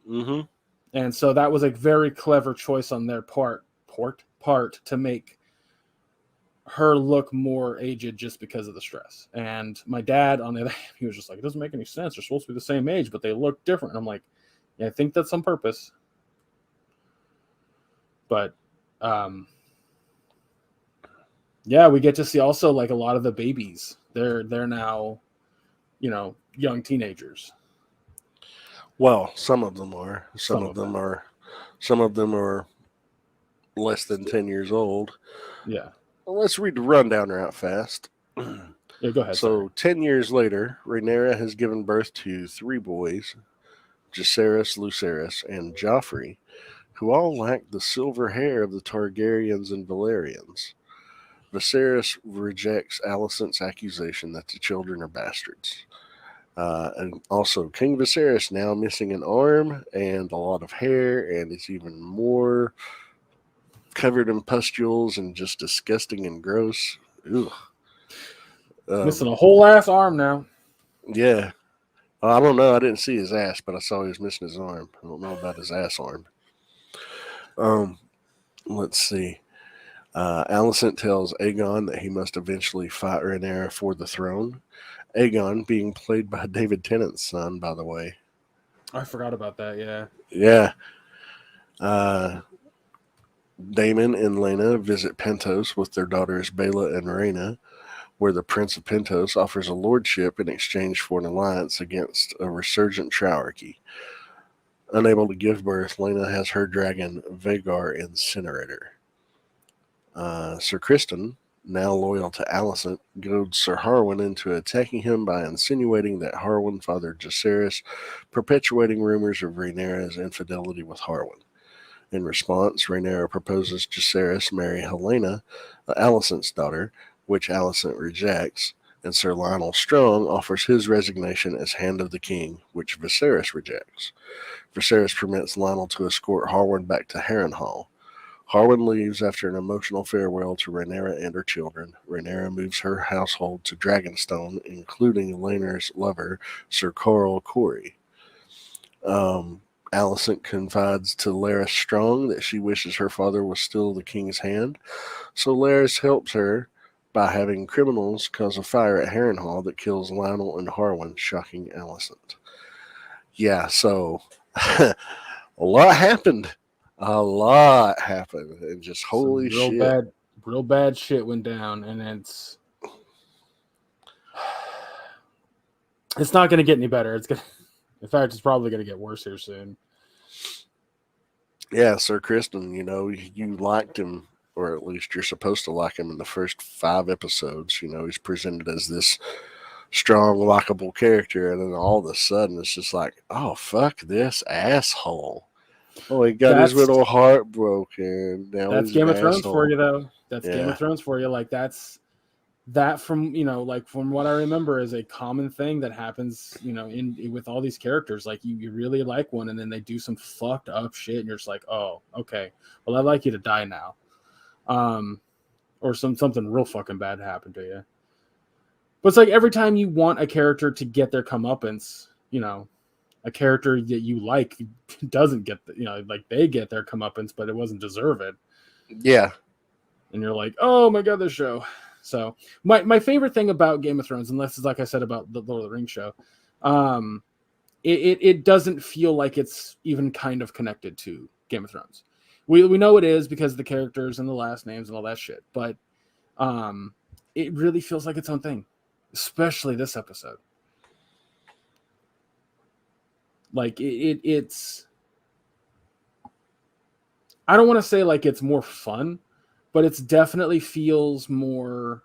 Mm-hmm. And so that was a very clever choice on their part to make her look more aged just because of the stress. And my dad, on the other hand, he was just like, it doesn't make any sense. They're supposed to be the same age, but they look different. And I'm like, yeah, I think that's on purpose. But yeah, we get to see also like a lot of the babies. They're now, young teenagers. Well, some of them are. Some of them are less than 10 years old. Yeah. Well, let's read the rundown right fast. Yeah, go ahead. So, 10 years later, Rhaenyra has given birth to 3 boys, Jacaerys, Lucerys, and Joffrey, who all lack the silver hair of the Targaryens and Valerians. Viserys rejects Alicent's accusation that the children are bastards. And also, King Viserys now missing an arm and a lot of hair, and is even more covered in pustules and just disgusting and gross. Ugh. Missing a whole ass arm now. Yeah. I don't know. I didn't see his ass, but I saw he was missing his arm. I don't know about his ass arm. Let's see. Alicent tells Aegon that he must eventually fight Rhaenyra for the throne. Aegon being played by David Tennant's son, by the way. I forgot about that, yeah. Yeah. Daemon and Laena visit Pentos with their daughters Baela and Rhaena, where the Prince of Pentos offers a lordship in exchange for an alliance against a resurgent Trauarchy. Unable to give birth, Laena has her dragon Vhagar incinerate her. Sir Criston, now loyal to Alicent, goads Sir Harwin into attacking him by insinuating that Harwin fathered Jacaerys, perpetuating rumors of Rhaenyra's infidelity with Harwin. In response, Rhaenyra proposes Jacaerys marry Helaena, Alicent's daughter, which Alicent rejects, and Sir Lionel Strong offers his resignation as Hand of the King, which Viserys rejects. Viserys permits Lionel to escort Harwin back to Harrenhal. Harwin leaves after an emotional farewell to Rhaenyra and her children. Rhaenyra moves her household to Dragonstone, including Laena's lover, Sir Coral Corey. Alicent confides to Larys Strong that she wishes her father was still the king's hand, so Larys helps her by having criminals cause a fire at Harrenhal that kills Lionel and Harwin, shocking Alicent. Yeah, so a lot happened. A lot happened, and just holy Some shit. real bad shit went down, and it's not going to get any better. In fact, it's probably going to get worse here soon. Yeah, Sir Kristen, you liked him, or at least you're supposed to like him in the first 5 episodes. He's presented as this strong, likable character, and then all of a sudden it's just like, oh, fuck this asshole. Oh, he got his little heart broken. Now That's he's an Game of Thrones asshole. for you, though. That's Yeah. Game of Thrones for you. Like, that from from what I remember is a common thing that happens, in with all these characters. Like you really like one, and then they do some fucked up shit, and you're just like, oh, okay, well, I'd like you to die now, or something real fucking bad happened to you. But it's like every time you want a character to get their comeuppance, a character that you like doesn't get like they get their comeuppance, but it wasn't deserved. Yeah. And you're like, oh my god, this show. So my favorite thing about Game of Thrones, and this is like I said about the Lord of the Rings show, it doesn't feel like it's even kind of connected to Game of Thrones. We know it is because of the characters and the last names and all that shit, but it really feels like its own thing, especially this episode. Like it's I don't want to say like it's more fun, but it's definitely feels more.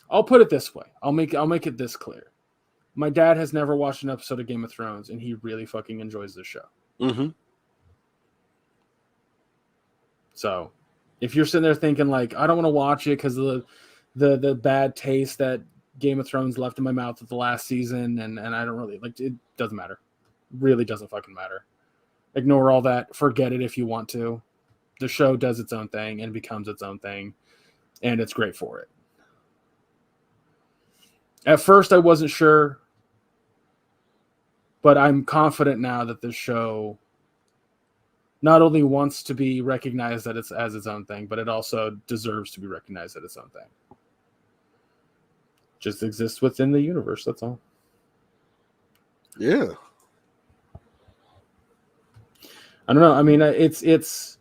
I'll put it this way. I'll make it this clear. My dad has never watched an episode of Game of Thrones, and he really fucking enjoys this show. Mm-hmm. So, if you're sitting there thinking like, I don't want to watch it because of the bad taste that Game of Thrones left in my mouth at the last season, and I don't really like it, doesn't matter. Really doesn't fucking matter. Ignore all that. Forget it if you want to. The show does its own thing and becomes its own thing, and it's great for it. At first, I wasn't sure, but I'm confident now that this show not only wants to be recognized that it's as its own thing, but it also deserves to be recognized as its own thing. Just exists within the universe. That's all. Yeah. I don't know. I mean, it's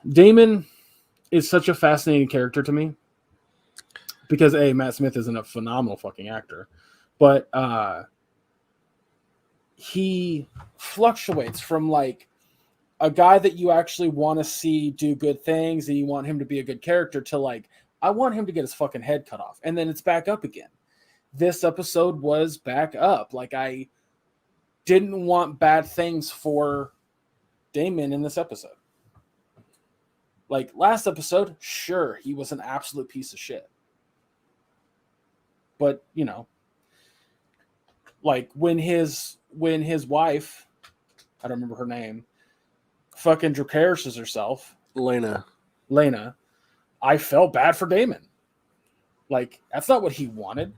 Damon is such a fascinating character to me because Matt Smith isn't a phenomenal fucking actor, but he fluctuates from like a guy that you actually want to see do good things and you want him to be a good character to like, I want him to get his fucking head cut off. And then it's back up again. This episode was back up. Like I didn't want bad things for Damon in this episode. Like last episode, sure, he was an absolute piece of shit. But, like when his wife, I don't remember her name, fucking Dracarys herself. Lena. I felt bad for Damon. Like, that's not what he wanted.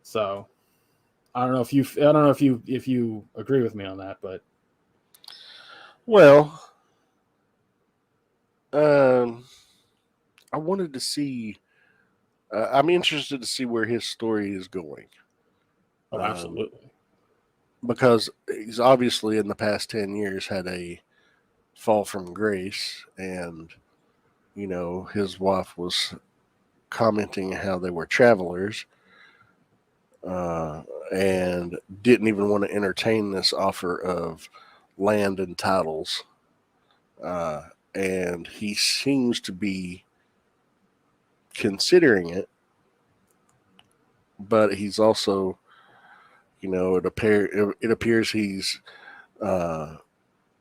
So I don't know if you agree with me on that, but well, I wanted to see. I'm interested to see where his story is going. Oh, absolutely. Because he's obviously in the past 10 years had a fall from grace, and his wife was commenting how they were travelers, and didn't even want to entertain this offer of land and titles, and he seems to be considering it, but he's also, it appears he's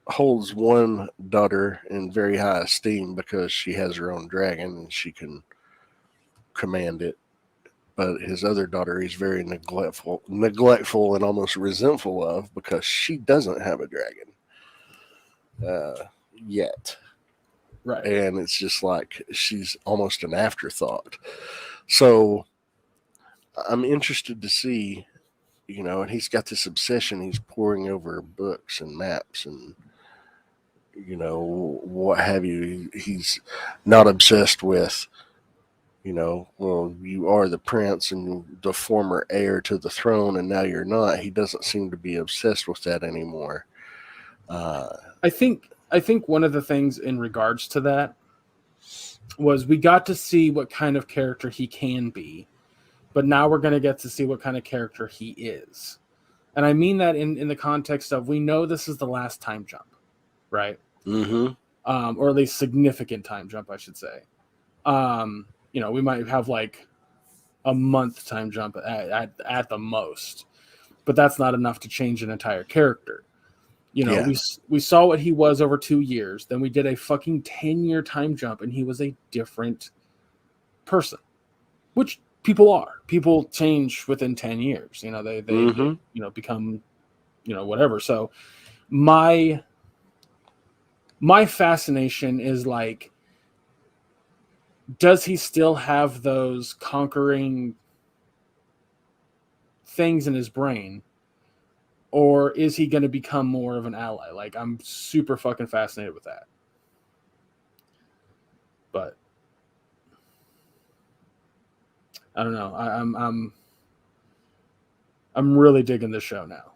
holds one daughter in very high esteem because she has her own dragon and she can command it. But his other daughter he's very neglectful and almost resentful of because she doesn't have a dragon yet. Right. And it's just like she's almost an afterthought. So I'm interested to see, and he's got this obsession. He's poring over books and maps and, what have you. He's not obsessed with, well, you are the prince and the former heir to the throne, and now you're not. He doesn't seem to be obsessed with that anymore. I think one of the things in regards to that was we got to see what kind of character he can be, but now we're going to get to see what kind of character he is. And I mean that in the context of we know this is the last time jump, right? Mm-hmm. Or at least significant time jump, I should say. We might have like a month time jump at the most, but that's not enough to change an entire character. Yeah. We saw what he was over 2 years. Then we did a fucking 10-year time jump, and he was a different person, which people are. People change within 10 years. They become, whatever. So my fascination is like, does he still have those conquering things in his brain? Or is he going to become more of an ally? Like, I'm super fucking fascinated with that. But I don't know. I'm really digging this show now.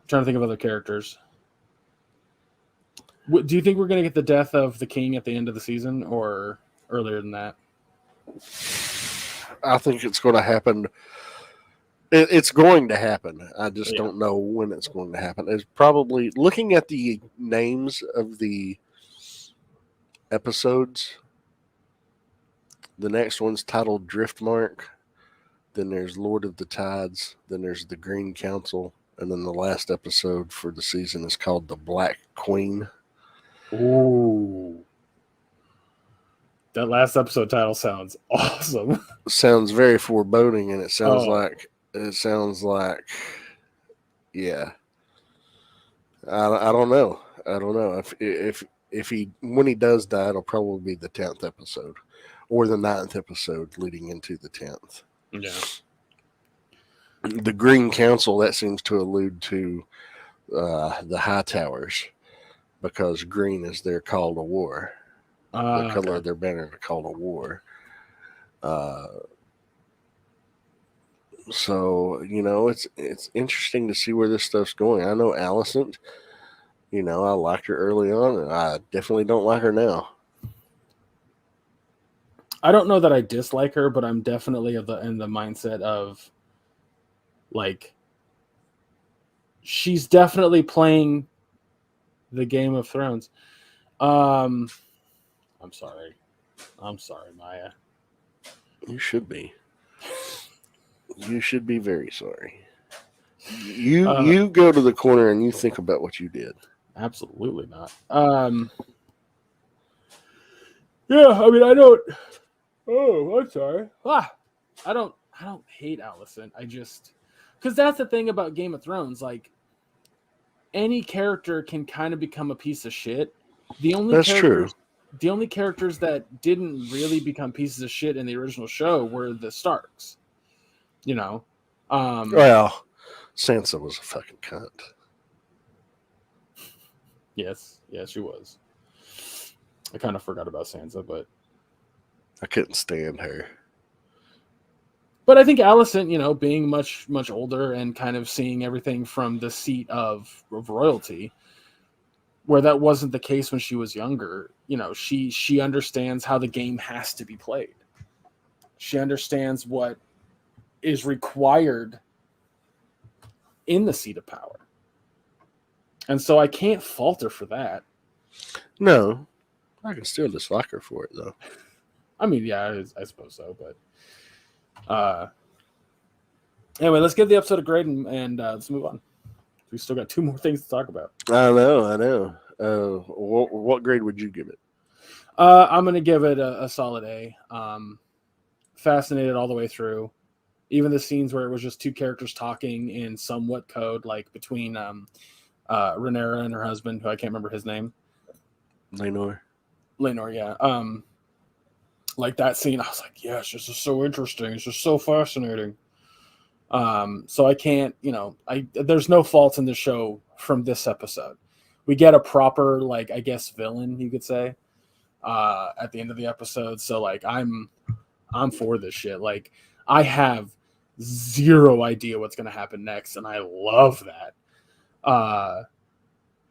Trying to think of other characters. Do you think we're going to get the death of the king at the end of the season, or earlier than that? I think it's going to happen. It's going to happen. I just don't know when it's going to happen. It's probably, looking at the names of the episodes, the next one's titled Driftmark. Then there's Lord of the Tides. Then there's the Green Council. And then the last episode for the season is called The Black Queen. Ooh. That last episode title sounds awesome. Sounds very foreboding, and it sounds yeah. I don't know. I don't know if he, when he does die, it'll probably be the 10th episode or the 9th episode leading into the 10th. Yeah. The Green Council, that seems to allude to the High Towers, because green is their call to war. The color of their banner, the call to war. So, it's interesting to see where this stuff's going. I know Allison, I liked her early on, and I definitely don't like her now. I don't know that I dislike her, but I'm definitely in the mindset of, like, she's definitely playing the Game of Thrones. I'm sorry, Maya. You should be. You should be very sorry. You go to the corner and you think about what you did. Absolutely not. Yeah, I mean, I don't. Oh, I'm sorry. I don't hate Allison. I just, because that's the thing about Game of Thrones. Like, any character can kind of become a piece of shit. That's true. The only characters that didn't really become pieces of shit in the original show were the Starks. Well, Sansa was a fucking cunt. Yes, she was. I kind of forgot about Sansa, but I couldn't stand her. But I think Allison, being much, much older and kind of seeing everything from the seat of royalty, where that wasn't the case when she was younger, she understands how the game has to be played. She understands what is required in the seat of power. And so I can't fault her for that. No, I can still dislike her for it, though. I mean, yeah, I suppose so, but Anyway, let's give the episode a grade and let's move on. We still got 2 more things to talk about. I know. What grade would you give it? I'm going to give it a solid A. Fascinated all the way through. Even the scenes where it was just 2 characters talking in somewhat code, like between Rhaenyra and her husband, who I can't remember his name. Lenore, yeah. Like that scene, I was like, yes, this is so interesting. It's just so fascinating. So I can't, there's no faults in the show from this episode. We get a proper, like, I guess, villain, you could say, at the end of the episode. So like, I'm for this shit. Like, I have zero idea what's going to happen next. And I love that.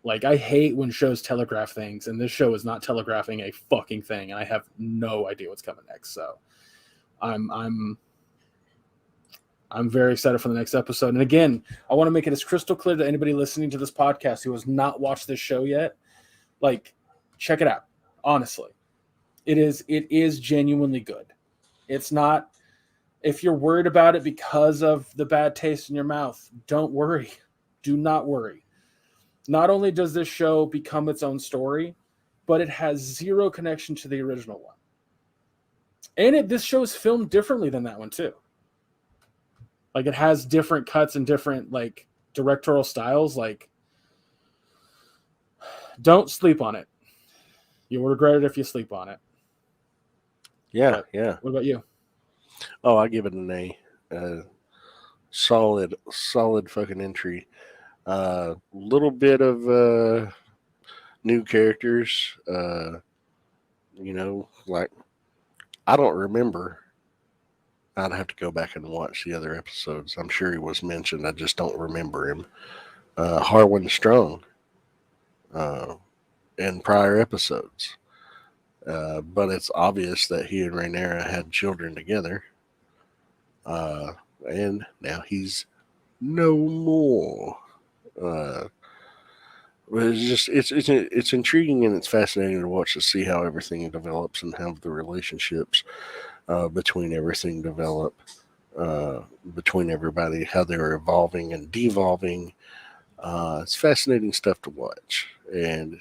Like, I hate when shows telegraph things, and this show is not telegraphing a fucking thing, and I have no idea what's coming next. So I'm very excited for the next episode. And again, I want to make it as crystal clear to anybody listening to this podcast who has not watched this show yet. Like, check it out. Honestly, it is genuinely good. It's not, if you're worried about it because of the bad taste in your mouth, don't worry. Do not worry. Not only does this show become its own story, but it has zero connection to the original one. And this show is filmed differently than that one too. Like, it has different cuts and different, like, directorial styles. Like, don't sleep on it. You'll regret it if you sleep on it. Yeah, yeah. What about you? Oh, I give it an A. Solid fucking entry. Little bit of new characters. Like, I don't remember. I'd have to go back and watch the other episodes. I'm sure he was mentioned. I just don't remember him. Harwin Strong in prior episodes. But it's obvious that he and Rhaenyra had children together. And now he's no more. It's intriguing and it's fascinating to watch to see how everything develops and how the relationships between everything develop, between everybody, how they're evolving and devolving. It's fascinating stuff to watch, and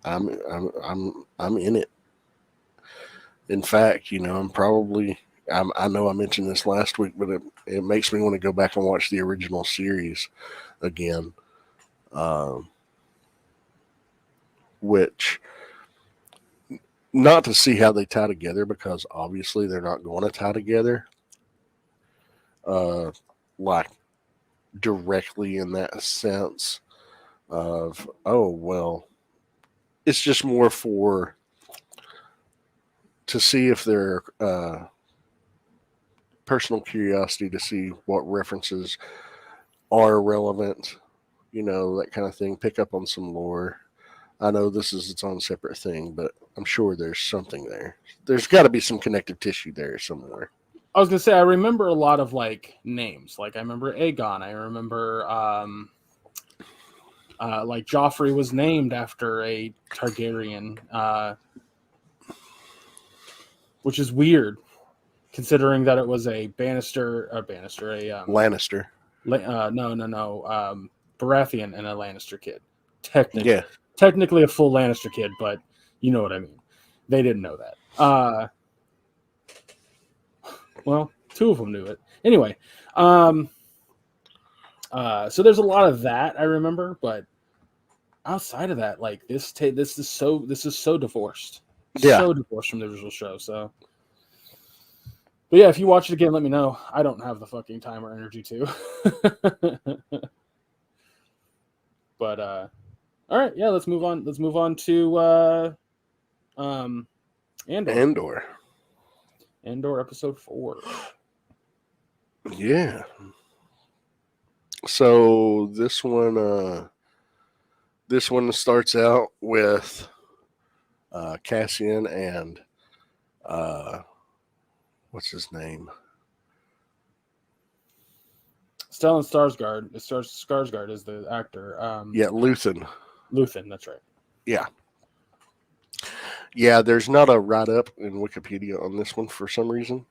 I'm in it. In fact, I know I mentioned this last week, but it makes me want to go back and watch the original series again. Which, not to see how they tie together, because obviously they're not going to tie together like directly in that sense of, oh, well, it's just more to see if their personal curiosity to see what references are relevant, that kind of thing, pick up on some lore. I know this is its own separate thing, but I'm sure there's something there. There's got to be some connective tissue there somewhere. I was going to say, I remember a lot of, like, names. Like, I remember Aegon. I remember, like, Joffrey was named after a Targaryen, which is weird, considering that it was a Lannister. No. Baratheon and a Lannister kid. Technically a full Lannister kid, but you know what I mean. They didn't know that. Well, 2 of them knew it. Anyway, so there's a lot of that I remember, but outside of that, like, this is so divorced. Yeah. So divorced from the original show. So, but yeah, if you watch it again, let me know. I don't have the fucking time or energy to. But all right, yeah, let's move on. Let's move on to Andor. Andor episode 4. Yeah. So this one starts out with Cassian and what's his name? Stellan Skarsgård. Skarsgård is the actor. Luthen. Luthen, that's right. Yeah. Yeah, there's not a write-up in Wikipedia on this one for some reason.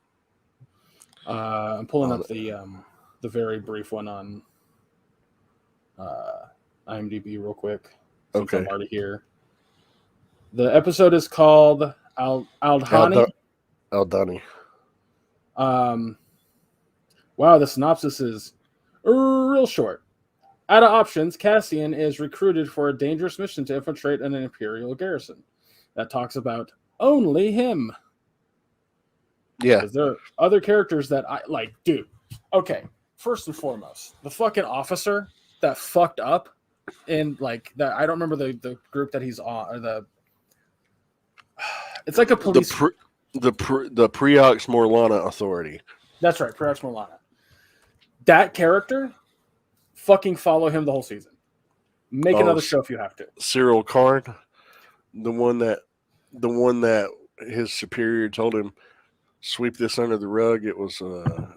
I'm pulling up the the very brief one on IMDb real quick since I'm Okay. already here. The episode is called Aldhani. Aldani. Wow, the synopsis is real short. Out of options, Cassian is recruited for a dangerous mission to infiltrate an Imperial garrison. That talks about only him. Yeah. Because there are other characters that I like, dude. Okay, first and foremost, the fucking officer that fucked up in like that. I don't remember the group that he's on, or the. It's like a police. The Preox Morlana Authority. That's right, Preox Morlana. That character, fucking follow him the whole season. Make another show if you have to. Cyril Karn, the one that his superior told him, sweep this under the rug. It was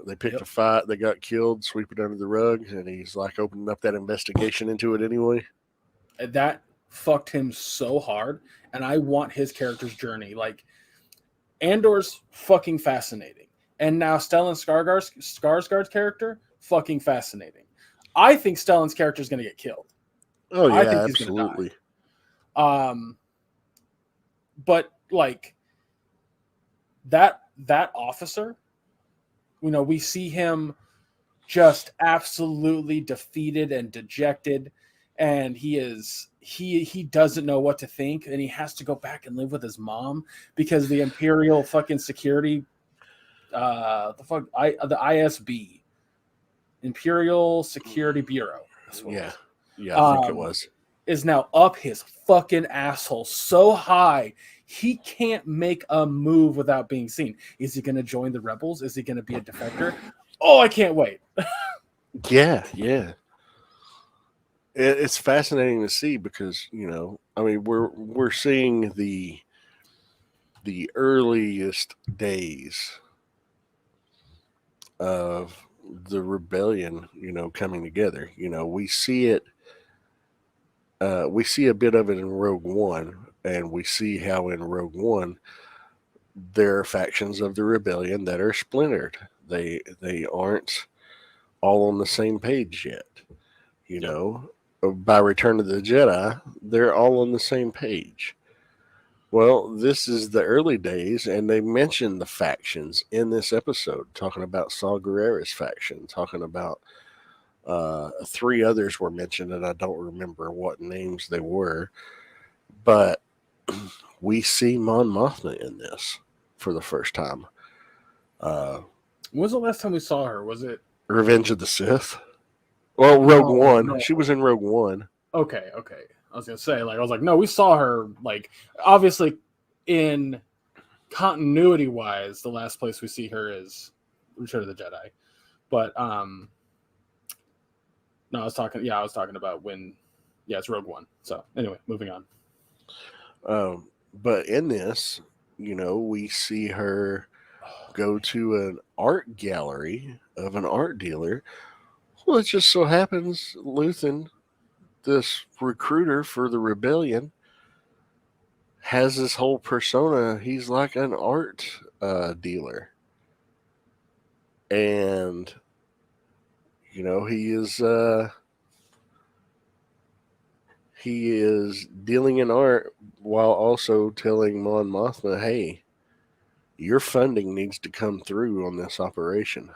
they picked a fight, they got killed, sweep it under the rug, and he's like opening up that investigation into it anyway. That fucked him so hard, and I want his character's journey. Like, Andor's fucking fascinating, and now Stellan Skarsgård's character, fucking fascinating. I think Stellan's character is going to get killed. Oh yeah, I think absolutely. He's gonna die. But like that officer, you know, we see him just absolutely defeated and dejected, and he doesn't know what to think, and he has to go back and live with his mom because the Imperial fucking security, the ISB, Imperial Security Bureau. Yeah, I think it was. Is now up his fucking asshole so high he can't make a move without being seen. Is he going to join the rebels? Is he going to be a defector? Oh, I can't wait. Yeah. It's fascinating to see because, you know, I mean, we're seeing the earliest days of the rebellion, you know, coming together. You know, we see it. We see a bit of it in Rogue One, and we see how in Rogue One there are factions of the rebellion that are splintered. They aren't all on the same page yet. You know, by Return of the Jedi, they're all on the same page. Well, this is the early days, and they mention the factions in this episode, talking about Saw Gerrera's faction, talking about 3 others were mentioned, and I don't remember what names they were. But we see Mon Mothma in this for the first time. When was the last time we saw her? Was it Revenge of the Sith? Well, Rogue One. No. She was in Rogue One. Okay. I was gonna say, like, I was like, no, we saw her, like, obviously in continuity wise, the last place we see her is Return of the Jedi. But no, I was talking about when, it's Rogue One. So anyway, moving on. But in this, you know, we see her go to an art gallery of an art dealer. Well, it just so happens Luthen, this recruiter for the rebellion, has this whole persona. He's like an art dealer. And, you know, he is dealing in art while also telling Mon Mothma, hey, your funding needs to come through on this operation.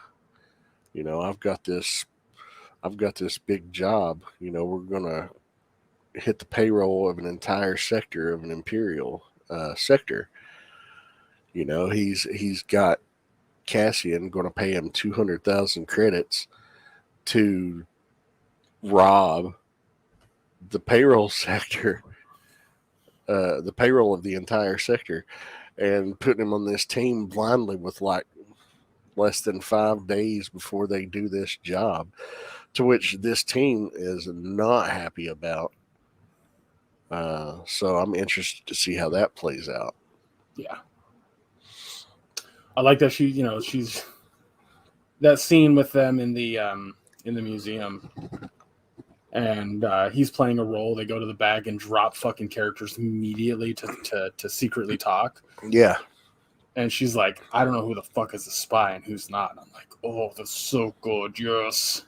You know, I've got this big job. You know, we're going to hit the payroll of an entire sector of an Imperial sector. You know, he's got Cassian going to pay him 200,000 credits to rob the payroll sector, the payroll of the entire sector, and putting him on this team blindly with like less than 5 days before they do this job, to which this team is not happy about. So I'm interested to see how that plays out. Yeah. I like that she's that scene with them in the museum, and he's playing a role. They go to the bag and drop fucking characters immediately to secretly talk. Yeah. And she's like, I don't know who the fuck is a spy and who's not. And I'm like, oh, that's so good. Yes.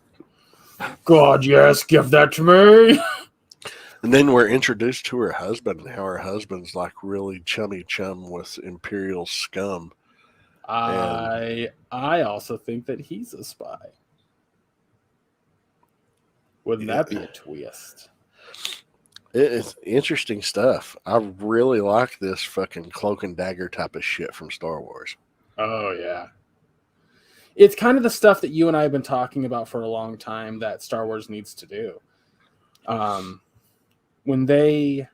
God, yes, give that to me. And then we're introduced to her husband and how her husband's like really chummy chum with Imperial scum. I also think that he's a spy. Wouldn't that be a twist? It's interesting stuff. I really like this fucking cloak and dagger type of shit from Star Wars. Oh, yeah. It's kind of the stuff that you and I have been talking about for a long time that Star Wars needs to do. When they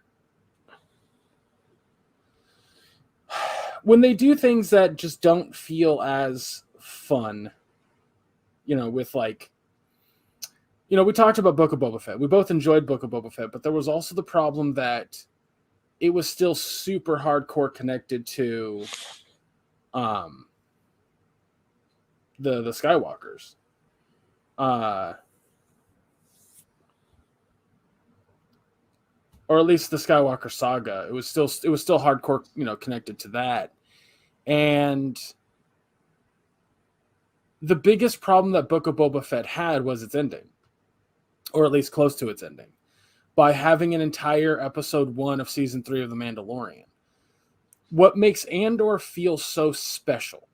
do things that just don't feel as fun, with like, we talked about Book of Boba Fett. We both enjoyed Book of Boba Fett, but there was also the problem that it was still super hardcore connected to the Skywalkers. Or at least the Skywalker saga. It was still hardcore, connected to that. And the biggest problem that Book of Boba Fett had was its ending, or at least close to its ending, by having an entire episode 1 of season 3 of The Mandalorian. What makes Andor feel so special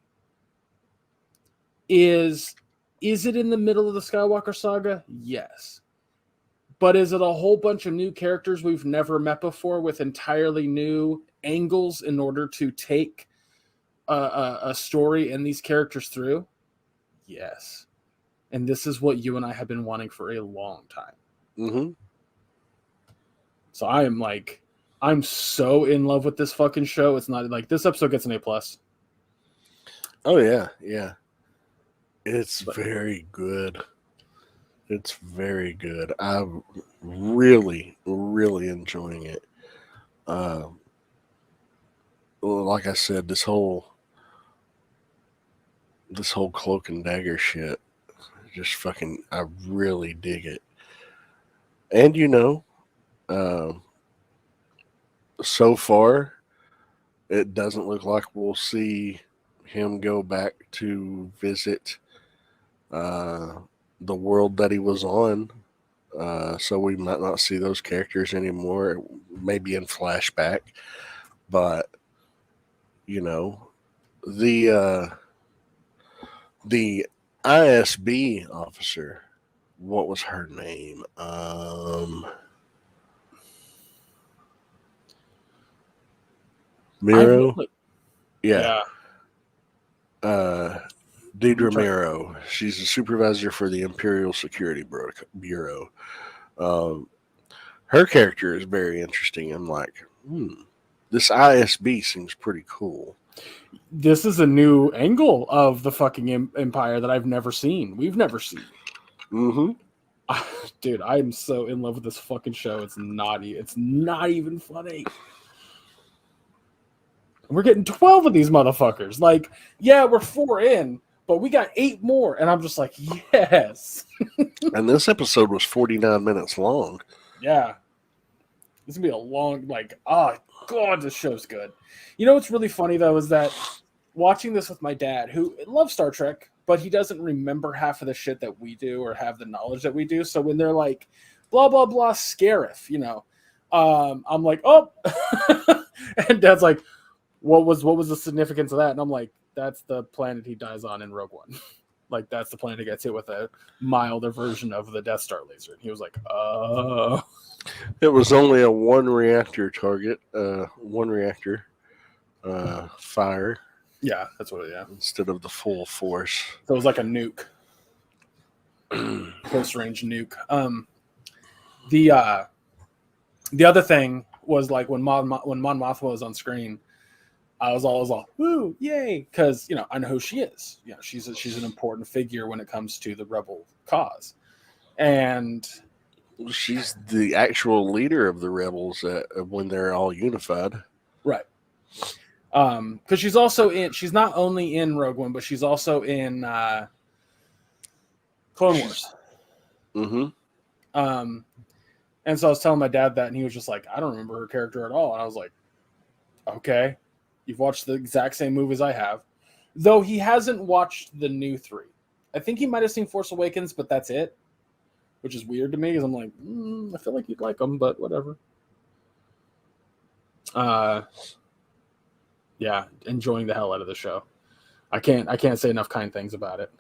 is it in the middle of the Skywalker saga? Yes. But is it a whole bunch of new characters we've never met before with entirely new angles in order to take a story and these characters through? Yes. And this is what you and I have been wanting for a long time. Mm-hmm. So I'm so in love with this fucking show. It's not like this episode gets an A+. Oh, yeah. Yeah. It's very good. It's very good. I'm really, really enjoying it. Like I said, this whole cloak and dagger shit, just fucking, I really dig it. And so far, it doesn't look like we'll see him go back to visit the world that he was on. So we might not see those characters anymore, maybe in flashback. But the ISB officer, what was her name? Miro? Yeah. Deidre Miro. She's the supervisor for the Imperial Security Bureau. Her character is very interesting. I'm like, this ISB seems pretty cool. This is a new angle of the fucking Empire that I've never seen. We've never seen. Mm-hmm. Dude, I'm so in love with this fucking show. It's not even funny. We're getting 12 of these motherfuckers. Like, yeah, we're 4 in, but we got 8 more. And I'm just like, yes. And this episode was 49 minutes long. Yeah. This is going to be a long, God, this show's good. You know what's really funny, though, is that watching this with my dad, who loves Star Trek, but he doesn't remember half of the shit that we do or have the knowledge that we do. So when they're like, blah, blah, blah, Scarif, I'm like, oh. And Dad's like, what was the significance of that? And I'm like, that's the planet he dies on in Rogue One. Like, that's the planet he gets hit with a milder version of the Death Star laser. And he was like, oh. It was only a 1 reactor target, 1 reactor fire. Yeah, that's what. Yeah, instead of the full force. So it was like a nuke, close range nuke. The other thing was like when Mon Mothma was on screen, I was all, woo, yay, because I know who she is. She's an important figure when it comes to the rebel cause, and she's the actual leader of the rebels when they're all unified. Right. Because she's not only in Rogue One, but she's also in Clone Wars. Mm-hmm. And so I was telling my dad that, and he was just like, I don't remember her character at all. And I was like, okay. You've watched the exact same movies I have, though he hasn't watched the new 3. I think he might have seen Force Awakens, but that's it, which is weird to me because I'm like, I feel like you'd like them, but whatever. Yeah, enjoying the hell out of the show. I can't say enough kind things about it.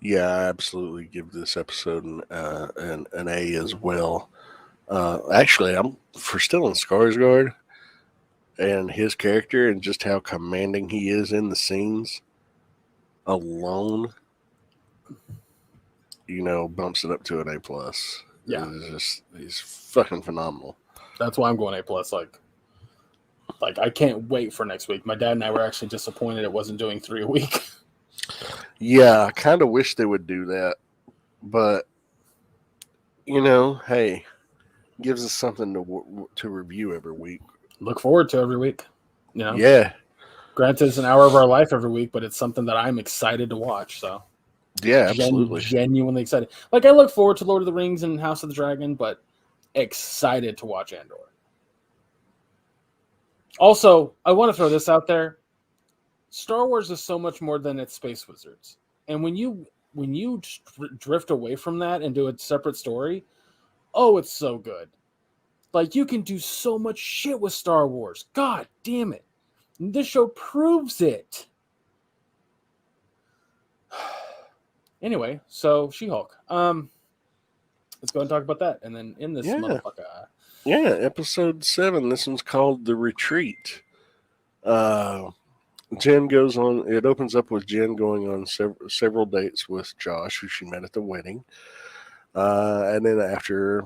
Yeah, I absolutely give this episode an A as well. Actually, I'm for Stellan Skarsgård and his character and just how commanding he is in the scenes alone, bumps it up to an A plus. Yeah, He's fucking phenomenal. that's why I'm going A plus. Like I can't wait for next week. My dad and I were actually disappointed it wasn't doing 3 a week. Yeah, I kind of wish they would do that, but hey, gives us something to review every week. Look forward to every week. Yeah. Granted, it's an hour of our life every week, but it's something that I'm excited to watch. So yeah, absolutely, genuinely excited. Like I look forward to Lord of the Rings and House of the Dragon, but excited to watch Andor. Also, I want to throw this out there. Star Wars is so much more than its space wizards. And when you drift away from that and do a separate story, oh, it's so good. Like you can do so much shit with Star Wars. God damn it. This show proves it. Anyway, so She-Hulk. Let's go and talk about that and then in this motherfucker. Yeah, episode 7. This one's called The Retreat. Jen goes on. It opens up with Jen going on several dates with Josh, who she met at the wedding. And then after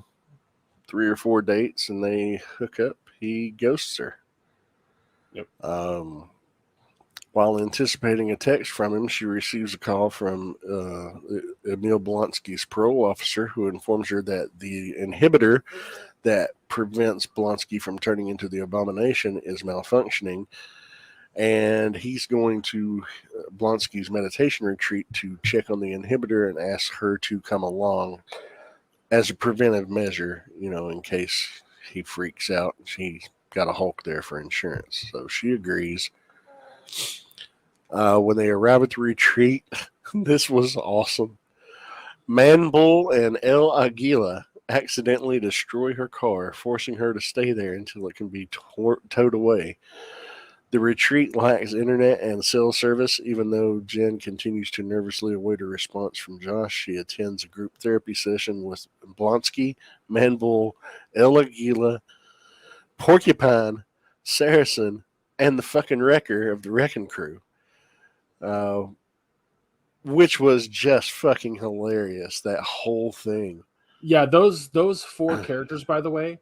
3 or 4 dates and they hook up, he ghosts her. Yep. While anticipating a text from him, she receives a call from Emil Blonsky's parole officer, who informs her that the inhibitor that prevents Blonsky from turning into the abomination is malfunctioning, and he's going to Blonsky's meditation retreat to check on the inhibitor and ask her to come along as a preventive measure, in case he freaks out. She's got a Hulk there for insurance, so she agrees. When they arrive at the retreat, this was awesome. Manbull and El Aguila accidentally destroy her car, forcing her to stay there until it can be towed away. The retreat lacks internet and cell service. Even though Jen continues to nervously await a response from Josh, she attends a group therapy session with Blonsky, Manbull, El Aguila, Porcupine, Saracen, and the fucking wrecker of the Wrecking Crew. Which was just fucking hilarious, that whole thing. Yeah, those 4 characters, by the way,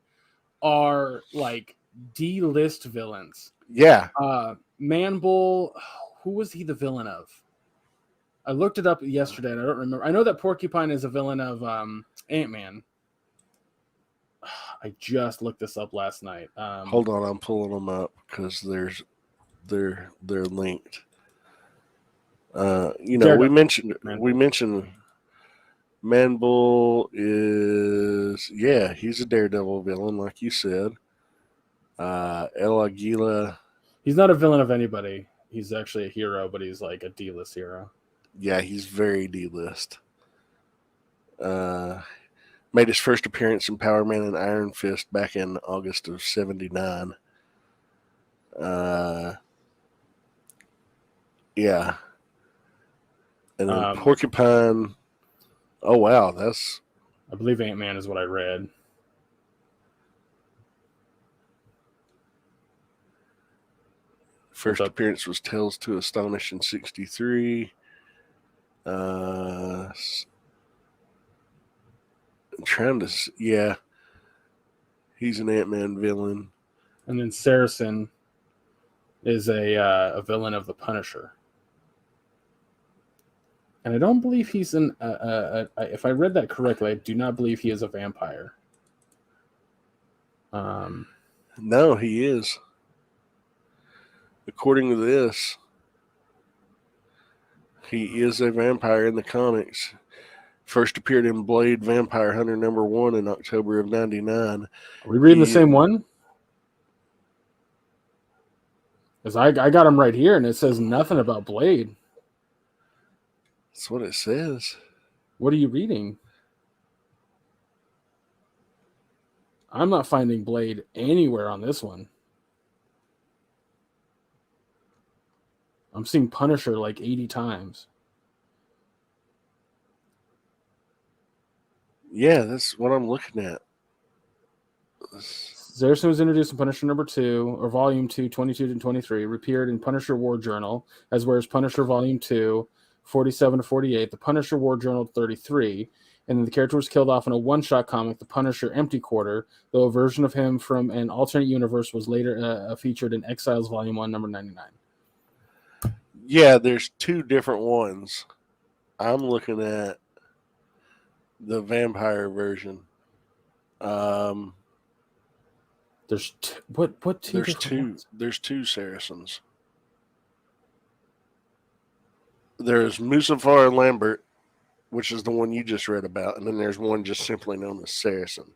are like D-list villains. Yeah. Manbull, who was he the villain of? I looked it up yesterday and I don't remember. I know that Porcupine is a villain of Ant-Man. I just looked this up last night. Hold on, I'm pulling them up because they're linked. We mentioned Manbull is he's a Daredevil villain, like you said. El Aguila, he's not a villain of anybody. He's actually a hero, but he's like a D-list hero. Yeah, he's very D-list. Made his first appearance in Power Man and Iron Fist back in August of '79. Yeah. And then Porcupine. Oh, wow. I believe Ant-Man is what I read. First appearance was Tales to Astonish in '63. He's an Ant-Man villain. And then Saracen is a villain of the Punisher. And I don't believe he's if I read that correctly, I do not believe he is a vampire. No, he is. According to this, he is a vampire in the comics. First appeared in Blade Vampire Hunter #1 in October of '99. Are we reading the same one? Because I got them right here, and it says nothing about Blade. That's what it says. What are you reading? I'm not finding Blade anywhere on this one. I'm seeing Punisher like 80 times. Yeah, that's what I'm looking at. Zarison was introduced in Punisher number 2, or Volume 2, 22 to 23, appeared in Punisher War Journal, as well as Punisher Volume 2, 47 to 48, the Punisher War Journal 33, and then the character was killed off in a one-shot comic, The Punisher Empty Quarter, though a version of him from an alternate universe was later featured in Exiles Volume 1, number 99. Yeah, there's two different ones. I'm looking at the vampire version. There's what two There's different two. ones? There's two Saracens. There's Musafar Lambert, which is the one you just read about, and then there's one just simply known as Saracen.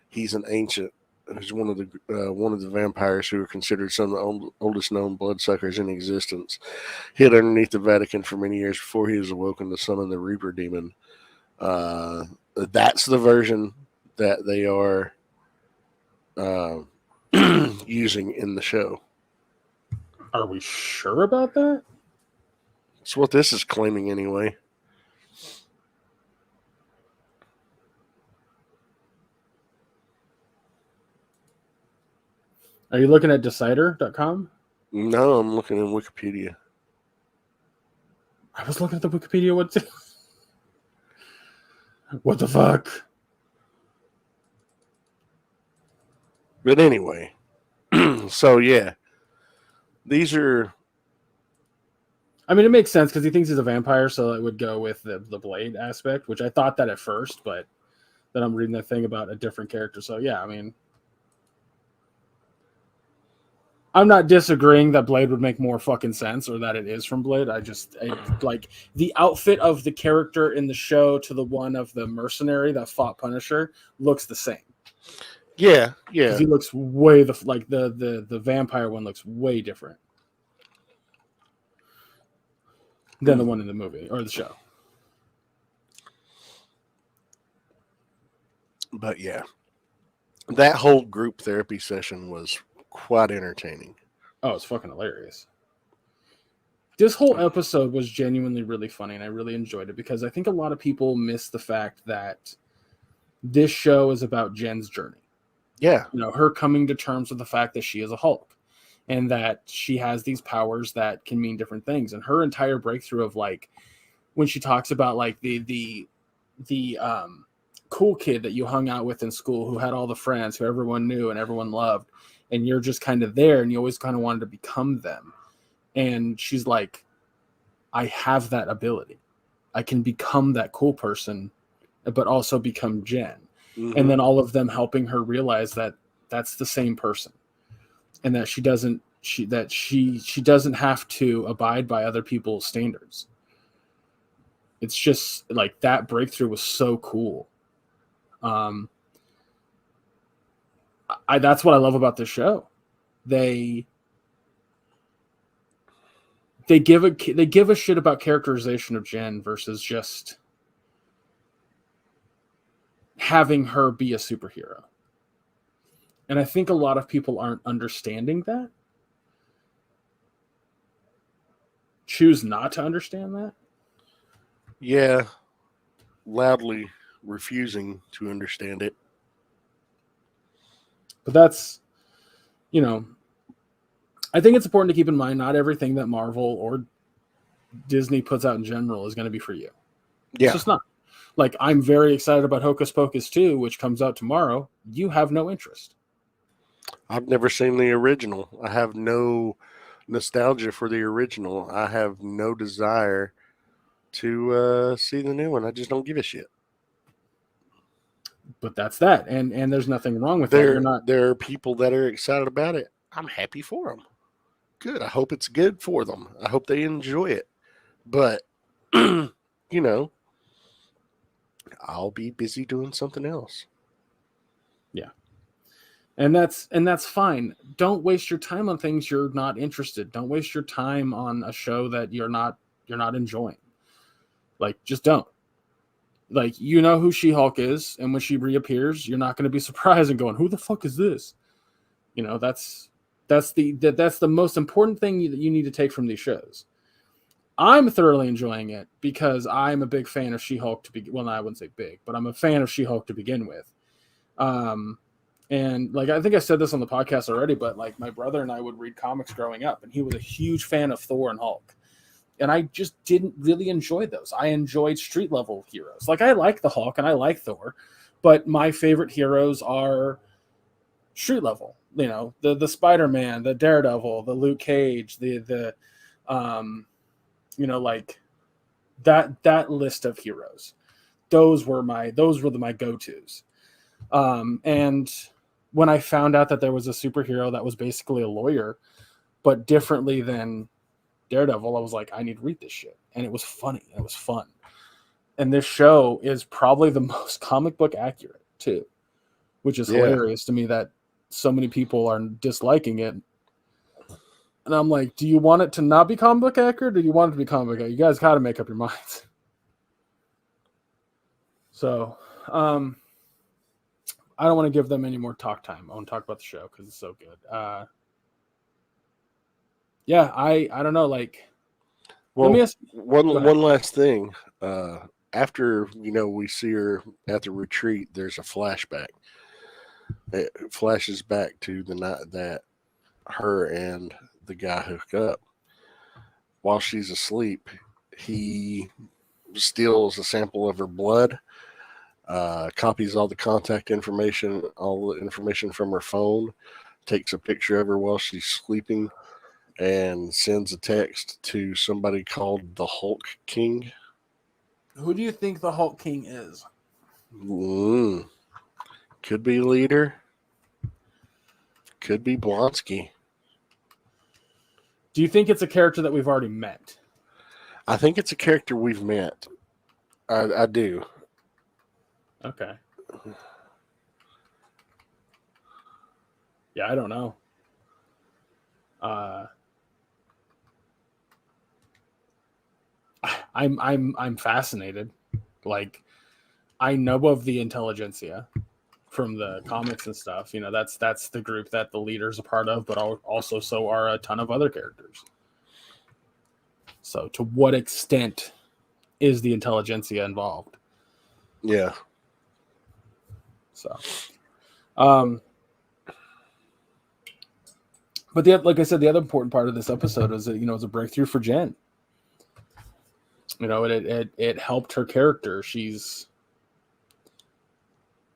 He's an ancient. He's one of the vampires who are considered some of the oldest known bloodsuckers in existence. Hid underneath the Vatican for many years before he was awoken to summon the Reaper demon. That's the version that they are using in the show. Are we sure about that? That's what this is claiming anyway. Are you looking at Decider.com? No, I'm looking in Wikipedia. I was looking at the Wikipedia one too. What the fuck? But anyway, so yeah, these are. I mean, it makes sense because he thinks he's a vampire, so it would go with the Blade aspect, which I thought that at first, but then I'm reading that thing about a different character. So yeah, I mean, I'm not disagreeing that Blade would make more fucking sense or that it is from Blade. Like the outfit of the character in the show to the one of the mercenary that fought Punisher looks the same. Yeah. Because he looks way the vampire one looks way different than the one in the movie or the show. But yeah, that whole group therapy session was quite entertaining. Oh, it's fucking hilarious. This whole episode was genuinely really funny, and I really enjoyed it because I think a lot of people miss the fact that this show is about Jen's journey. Yeah. You know, her coming to terms with the fact that she is a Hulk and that she has these powers that can mean different things. And her entire breakthrough of like when she talks about like the cool kid that you hung out with in school who had all the friends who everyone knew and everyone loved, and you're just kind of there and you always kind of wanted to become them. And she's like, I have that ability. I can become that cool person, but also become Jen. Mm-hmm. And then all of them helping her realize that that's the same person and that she doesn't have to abide by other people's standards. It's just like that breakthrough was so cool. That's what I love about this show. They give a shit about characterization of Jen versus just having her be a superhero. And I think a lot of people aren't understanding that. Choose not to understand that. Yeah. Loudly refusing to understand it. But that's, you know, I think it's important to keep in mind not everything that Marvel or Disney puts out in general is going to be for you. Yeah. It's just not. Like, I'm very excited about Hocus Pocus 2, which comes out tomorrow. You have no interest. I've never seen the original. I have no nostalgia for the original. I have no desire to see the new one. I just don't give a shit. But that's that. And there's nothing wrong with that. There are people that are excited about it. I'm happy for them. Good. I hope it's good for them. I hope they enjoy it. But, you know, I'll be busy doing something else. Yeah. And that's fine. Don't waste your time on things you're not interested. Don't waste your time on a show that you're not enjoying. Like, just don't. Like, you know who She-Hulk is, and when she reappears, you're not going to be surprised and going, "Who the fuck is this?" You know, that's the most important thing that you need to take from these shows. I'm thoroughly enjoying it because I'm a big fan of She-Hulk to be. Well, no, I wouldn't say big, but I'm a fan of She-Hulk to begin with. And like, I think I said this on the podcast already, but like, my brother and I would read comics growing up, and he was a huge fan of Thor and Hulk. And I just didn't really enjoy those. I enjoyed street level heroes. Like, I like the Hulk and I like Thor, but my favorite heroes are street level. You know, the Spider-Man, the Daredevil, the Luke Cage, the you know, like that list of heroes. Those were my go-tos. And when I found out that there was a superhero that was basically a lawyer, but differently than Daredevil, I was like, I need to read this shit. And it was funny. It was fun. And this show is probably the most comic book accurate too, which is hilarious to me that so many people are disliking it. And I'm like, do you want it to not be comic book accurate, or do you want it to be comic book accurate? You guys got to make up your minds. So, I don't want to give them any more talk time. I want to talk about the show because it's so good. Yeah, I don't know. Like, Well, let me ask. one last thing. After we see her at the retreat, there's a flashback. It flashes back to the night that her and the guy hook up. While she's asleep, he steals a sample of her blood, copies all the contact information, all the information from her phone, takes a picture of her while she's sleeping, and sends a text to somebody called the Hulk King. Who do you think the Hulk King is? Could be leader. Could be Blonsky. Do you think it's a character that we've already met? I think it's a character we've met. I do. Okay. Yeah, I don't know. I'm fascinated. Like, I know of the Intelligentsia from the comics and stuff. You know, that's the group that the leader's a part of, but also so are a ton of other characters. So, to what extent is the Intelligentsia involved? Yeah. So, but like I said, the other important part of this episode is that, it's a breakthrough for Jen. It helped her character. She's,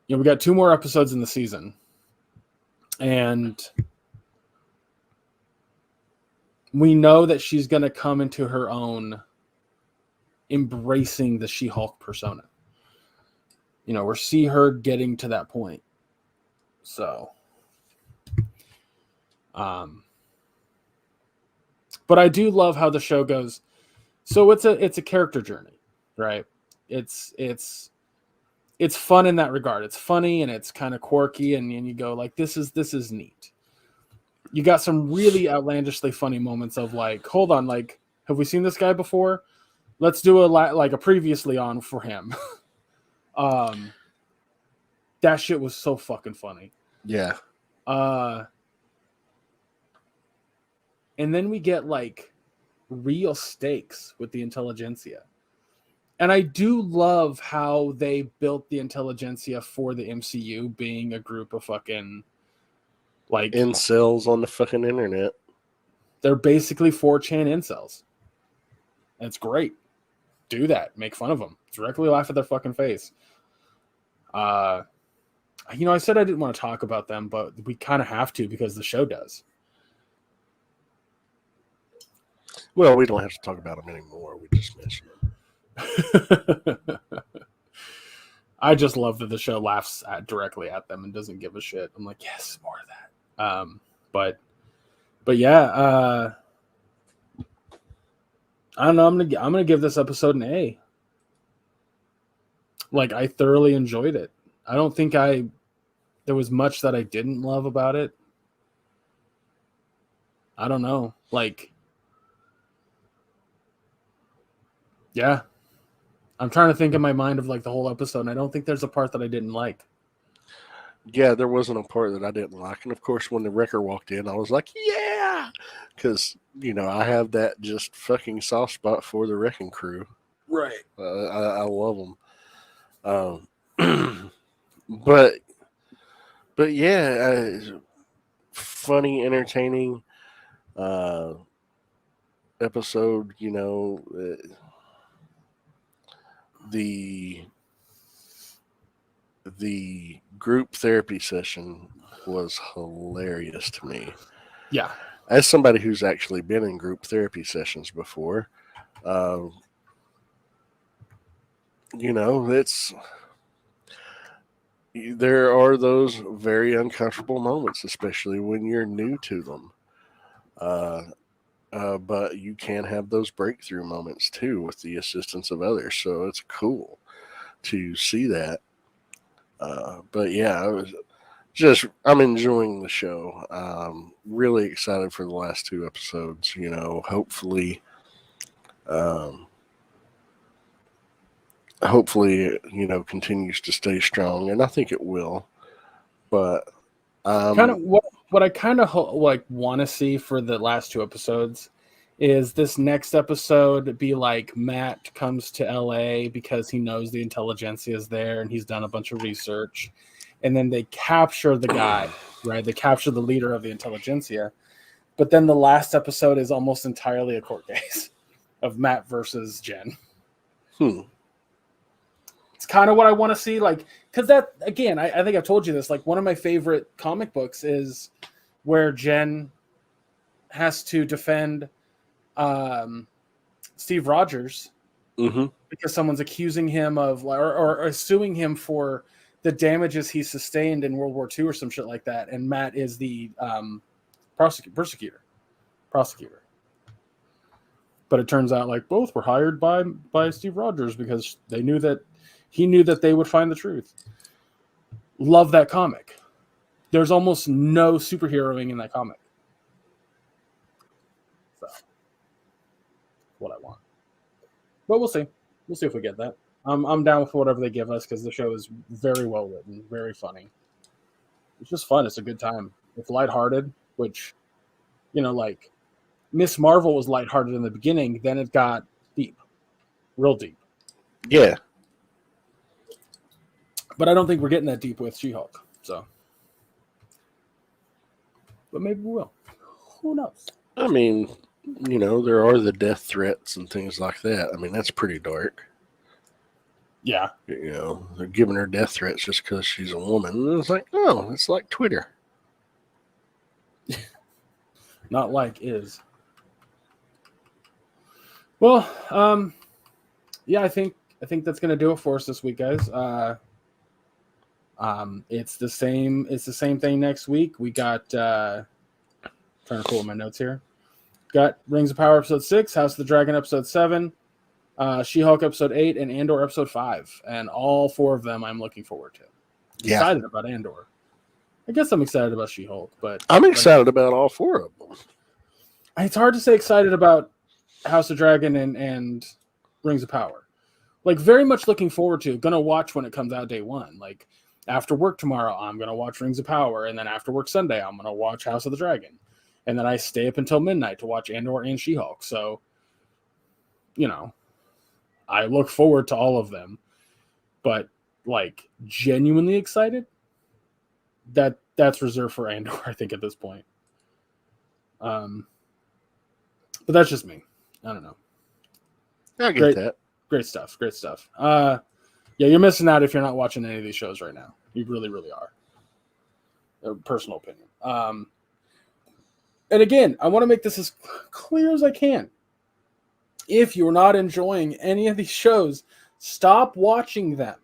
we got 2 more episodes in the season, and we know that she's going to come into her own, embracing the She-Hulk persona. We see her getting to that point. So, but I do love how the show goes. So it's a character journey, right? It's fun in that regard. It's funny and it's kind of quirky, and you go like, this is neat. You got some really outlandishly funny moments of like, hold on, like, have we seen this guy before? Let's do a previously on for him. That shit was so fucking funny. Yeah. And then we get like real stakes with the Intelligentsia. And I do love how they built the Intelligentsia for the MCU being a group of fucking like incels on the fucking internet. They're basically 4chan incels. That's great. Do that. Make fun of them. Directly laugh at their fucking face. I said I didn't want to talk about them, but we kind of have to because the show does. Well, we don't have to talk about them anymore. We just mentioned them. I just love that the show laughs directly at them and doesn't give a shit. I'm like, yes, more of that. But yeah, I don't know. I'm gonna give this episode an A. Like, I thoroughly enjoyed it. I don't think I there was much that I didn't love about it. I don't know. Like, yeah. I'm trying to think in my mind of like the whole episode, and I don't think there's a part that I didn't like. Yeah, there wasn't a part that I didn't like. And of course, when the wrecker walked in, I was like, yeah! Because, I have that just fucking soft spot for the wrecking crew. Right. I love them. But yeah, funny, entertaining episode. The group therapy session was hilarious to me. Yeah. As somebody who's actually been in group therapy sessions before, uh, it's there are those very uncomfortable moments, especially when you're new to them. But you can have those breakthrough moments too with the assistance of others. So it's cool to see that. But yeah, I'm enjoying the show. Really excited for the last two episodes. Hopefully, um, continues to stay strong, and I think it will. But Kind of what I kind of like want to see for the last two episodes is this next episode be like Matt comes to LA because he knows the intelligentsia is there and he's done a bunch of research, and then they capture the guy, right? They capture the leader of the intelligentsia, but then the last episode is almost entirely a court case of Matt versus Jen. It's kind of what I want to see, like, because that, again, I think I've told you this, like, one of my favorite comic books is where Jen has to defend Steve Rogers because someone's accusing him of, or suing him for the damages he sustained in World War II or some shit like that, and Matt is the prosecutor. But it turns out, like, both were hired by Steve Rogers because he knew that they would find the truth. Love that comic. There's almost no superheroing in that comic. So, what I want. But we'll see. We'll see if we get that. I'm down with whatever they give us because the show is very well written, very funny. It's just fun. It's a good time. It's lighthearted, which, like, Miss Marvel was lighthearted in the beginning. Then it got deep. Real deep. Yeah. But I don't think we're getting that deep with She-Hulk. So, but maybe we will. Who knows? I mean, there are the death threats and things like that. I mean, that's pretty dark. Yeah. They're giving her death threats just because she's a woman. And it's like, no, it's like Twitter. Not like is. Well, yeah, I think that's gonna do it for us this week, guys. It's the same thing next week. We got trying to pull up my notes here. Got Rings of Power episode 6, House of the Dragon episode 7, She-Hulk episode 8, and Andor episode 5. And all 4 of them I'm looking forward to. Excited about Andor. I guess I'm excited about She-Hulk, but I'm excited about all 4 of them. It's hard to say excited about House of Dragon and Rings of Power. Like, very much looking forward to. Gonna watch when it comes out day 1. Like, after work tomorrow, I'm gonna watch Rings of Power, and then after work Sunday, I'm gonna watch House of the Dragon, and then I stay up until midnight to watch Andor and She-Hulk. So, I look forward to all of them, but like genuinely excited. That's reserved for Andor, I think, at this point. But that's just me. I don't know. I get that. Great stuff. Yeah, you're missing out if you're not watching any of these shows right now. You really, really are. A personal opinion. And again, I want to make this as clear as I can. If you're not enjoying any of these shows, stop watching them.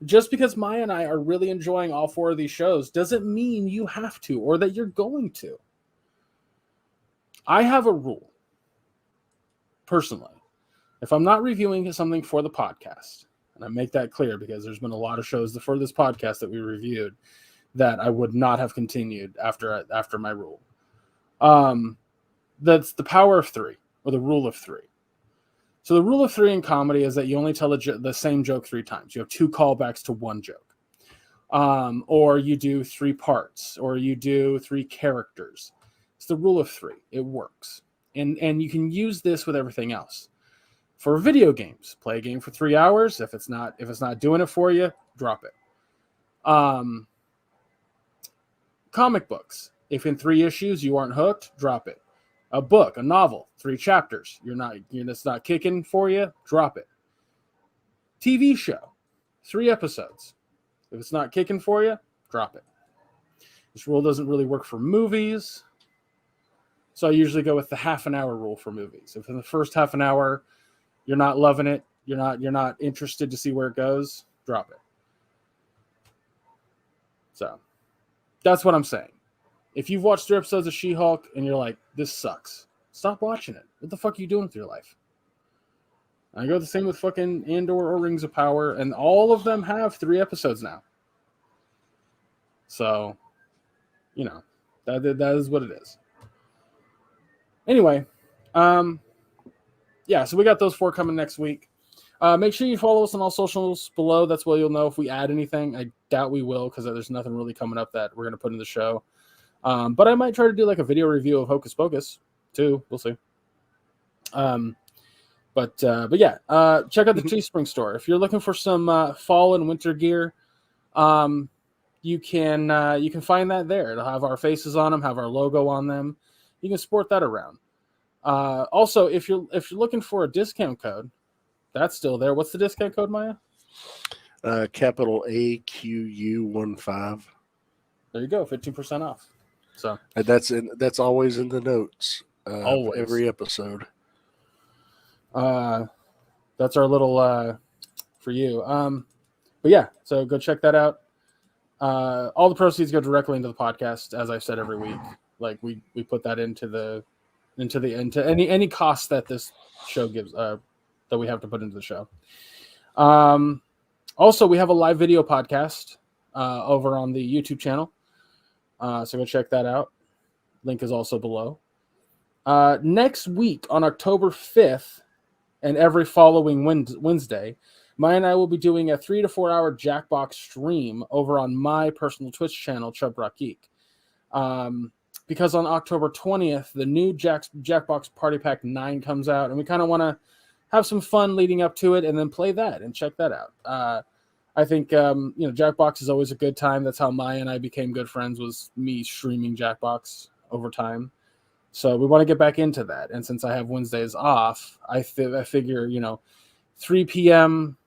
Just because Maya and I are really enjoying all 4 of these shows doesn't mean you have to or that you're going to. I have a rule, personally. If I'm not reviewing something for the podcast, And I make that clear because there's been a lot of shows for this podcast that we reviewed that I would not have continued after my rule. That's the power of three, or the rule of three. So the rule of three in comedy is that you only tell the same joke 3 times. You have 2 callbacks to one joke. Or you do 3 parts, or you do 3 characters. It's the rule of 3. It works. And you can use this with everything else. For video games, play a game for 3 hours. If it's not doing it for you, drop it. Comic books. If in 3 issues you aren't hooked, drop it. A book, a novel, 3 chapters. It's not kicking for you, drop it. TV show, 3 episodes. If it's not kicking for you, drop it. This rule doesn't really work for movies. So I usually go with the half an hour rule for movies. If in the first half an hour you're not loving it, you're not interested to see where it goes, drop it. So that's what I'm saying. If you've watched 3 episodes of She-Hulk and you're like, this sucks, stop watching it. What the fuck are you doing with your life? I go the same with fucking Andor or Rings of Power, and all of them have 3 episodes now. So, that is what it is. Anyway, yeah, so we got those 4 coming next week. Make sure you follow us on all socials below. That's where you'll know if we add anything. I doubt we will because there's nothing really coming up that we're going to put in the show. But I might try to do like a video review of Hocus Pocus too. We'll see. But yeah, check out the Teespring store. If you're looking for some fall and winter gear, you can find that there. It'll have our faces on them, have our logo on them. You can sport that around. Also, if you're looking for a discount code, that's still there. What's the discount code, Maya? Capital AQU15. There you go, 15% off. So that's always in the notes. Always. Every episode. That's our little for you. But yeah, so go check that out. All the proceeds go directly into the podcast, as I've said every week. Like we put that into any costs that this show gives that we have to put into the show. Also, we have a live video podcast over on the YouTube channel. So go check that out. Link is also below. Next week on October 5th and every following Wednesday, Maya and I will be doing a 3 to 4 hour Jackbox stream over on my personal Twitch channel, j.r.r. Geek. Because on October 20th, the new Jackbox Party Pack 9 comes out, and we kind of want to have some fun leading up to it and then play that and check that out. I think, Jackbox is always a good time. That's how Maya and I became good friends, was me streaming Jackbox over time. So we want to get back into that. And since I have Wednesdays off, I figure, 3 p.m.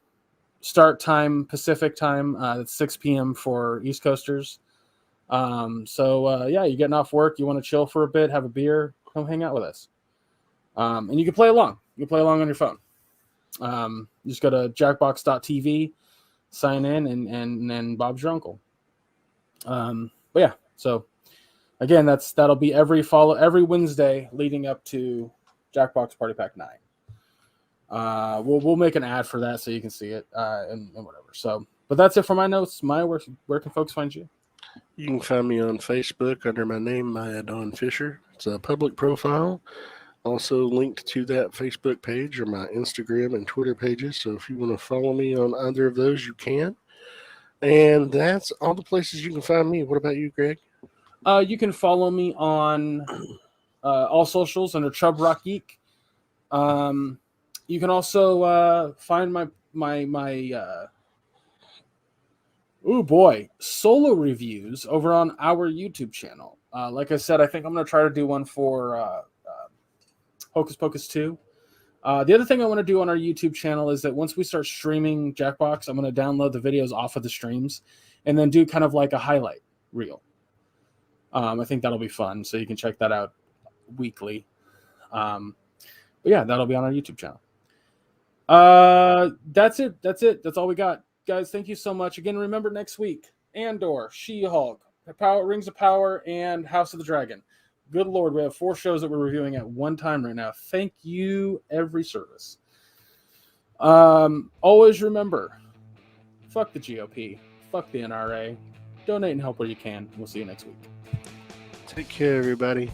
start time, Pacific time. That's 6 p.m. for East Coasters. So you're getting off work. You want to chill for a bit, have a beer, come hang out with us. And you can play along. You can play along on your phone. Just go to jackbox.tv, sign in, and Bob's your uncle. But yeah, so again, that'll be every Wednesday leading up to Jackbox Party Pack 9. We'll make an ad for that so you can see it and whatever. So, but that's it for my notes. Maya, where can folks find you? You can find me on Facebook under my name, Maya Dawn Fisher. It's a public profile. Also linked to that Facebook page are my Instagram and Twitter pages. So if you want to follow me on either of those, you can. And that's all the places you can find me. What about you, Greg? You can follow me on all socials under j.r.r. Geek. You can also find my solo reviews over on our YouTube channel. Like I said, I think I'm going to try to do one for Hocus Pocus 2. The other thing I want to do on our YouTube channel is that once we start streaming Jackbox, I'm going to download the videos off of the streams and then do kind of like a highlight reel. I think that'll be fun, so you can check that out weekly. But yeah, that'll be on our YouTube channel. That's it. That's all we got. Guys, thank you so much. Again, remember next week, Andor, She-Hulk, Rings of Power, and House of the Dragon. Good Lord, we have 4 shows that we're reviewing at one time right now. Thank you, every service. Always remember, fuck the GOP, fuck the NRA. Donate and help where you can. We'll see you next week. Take care, everybody.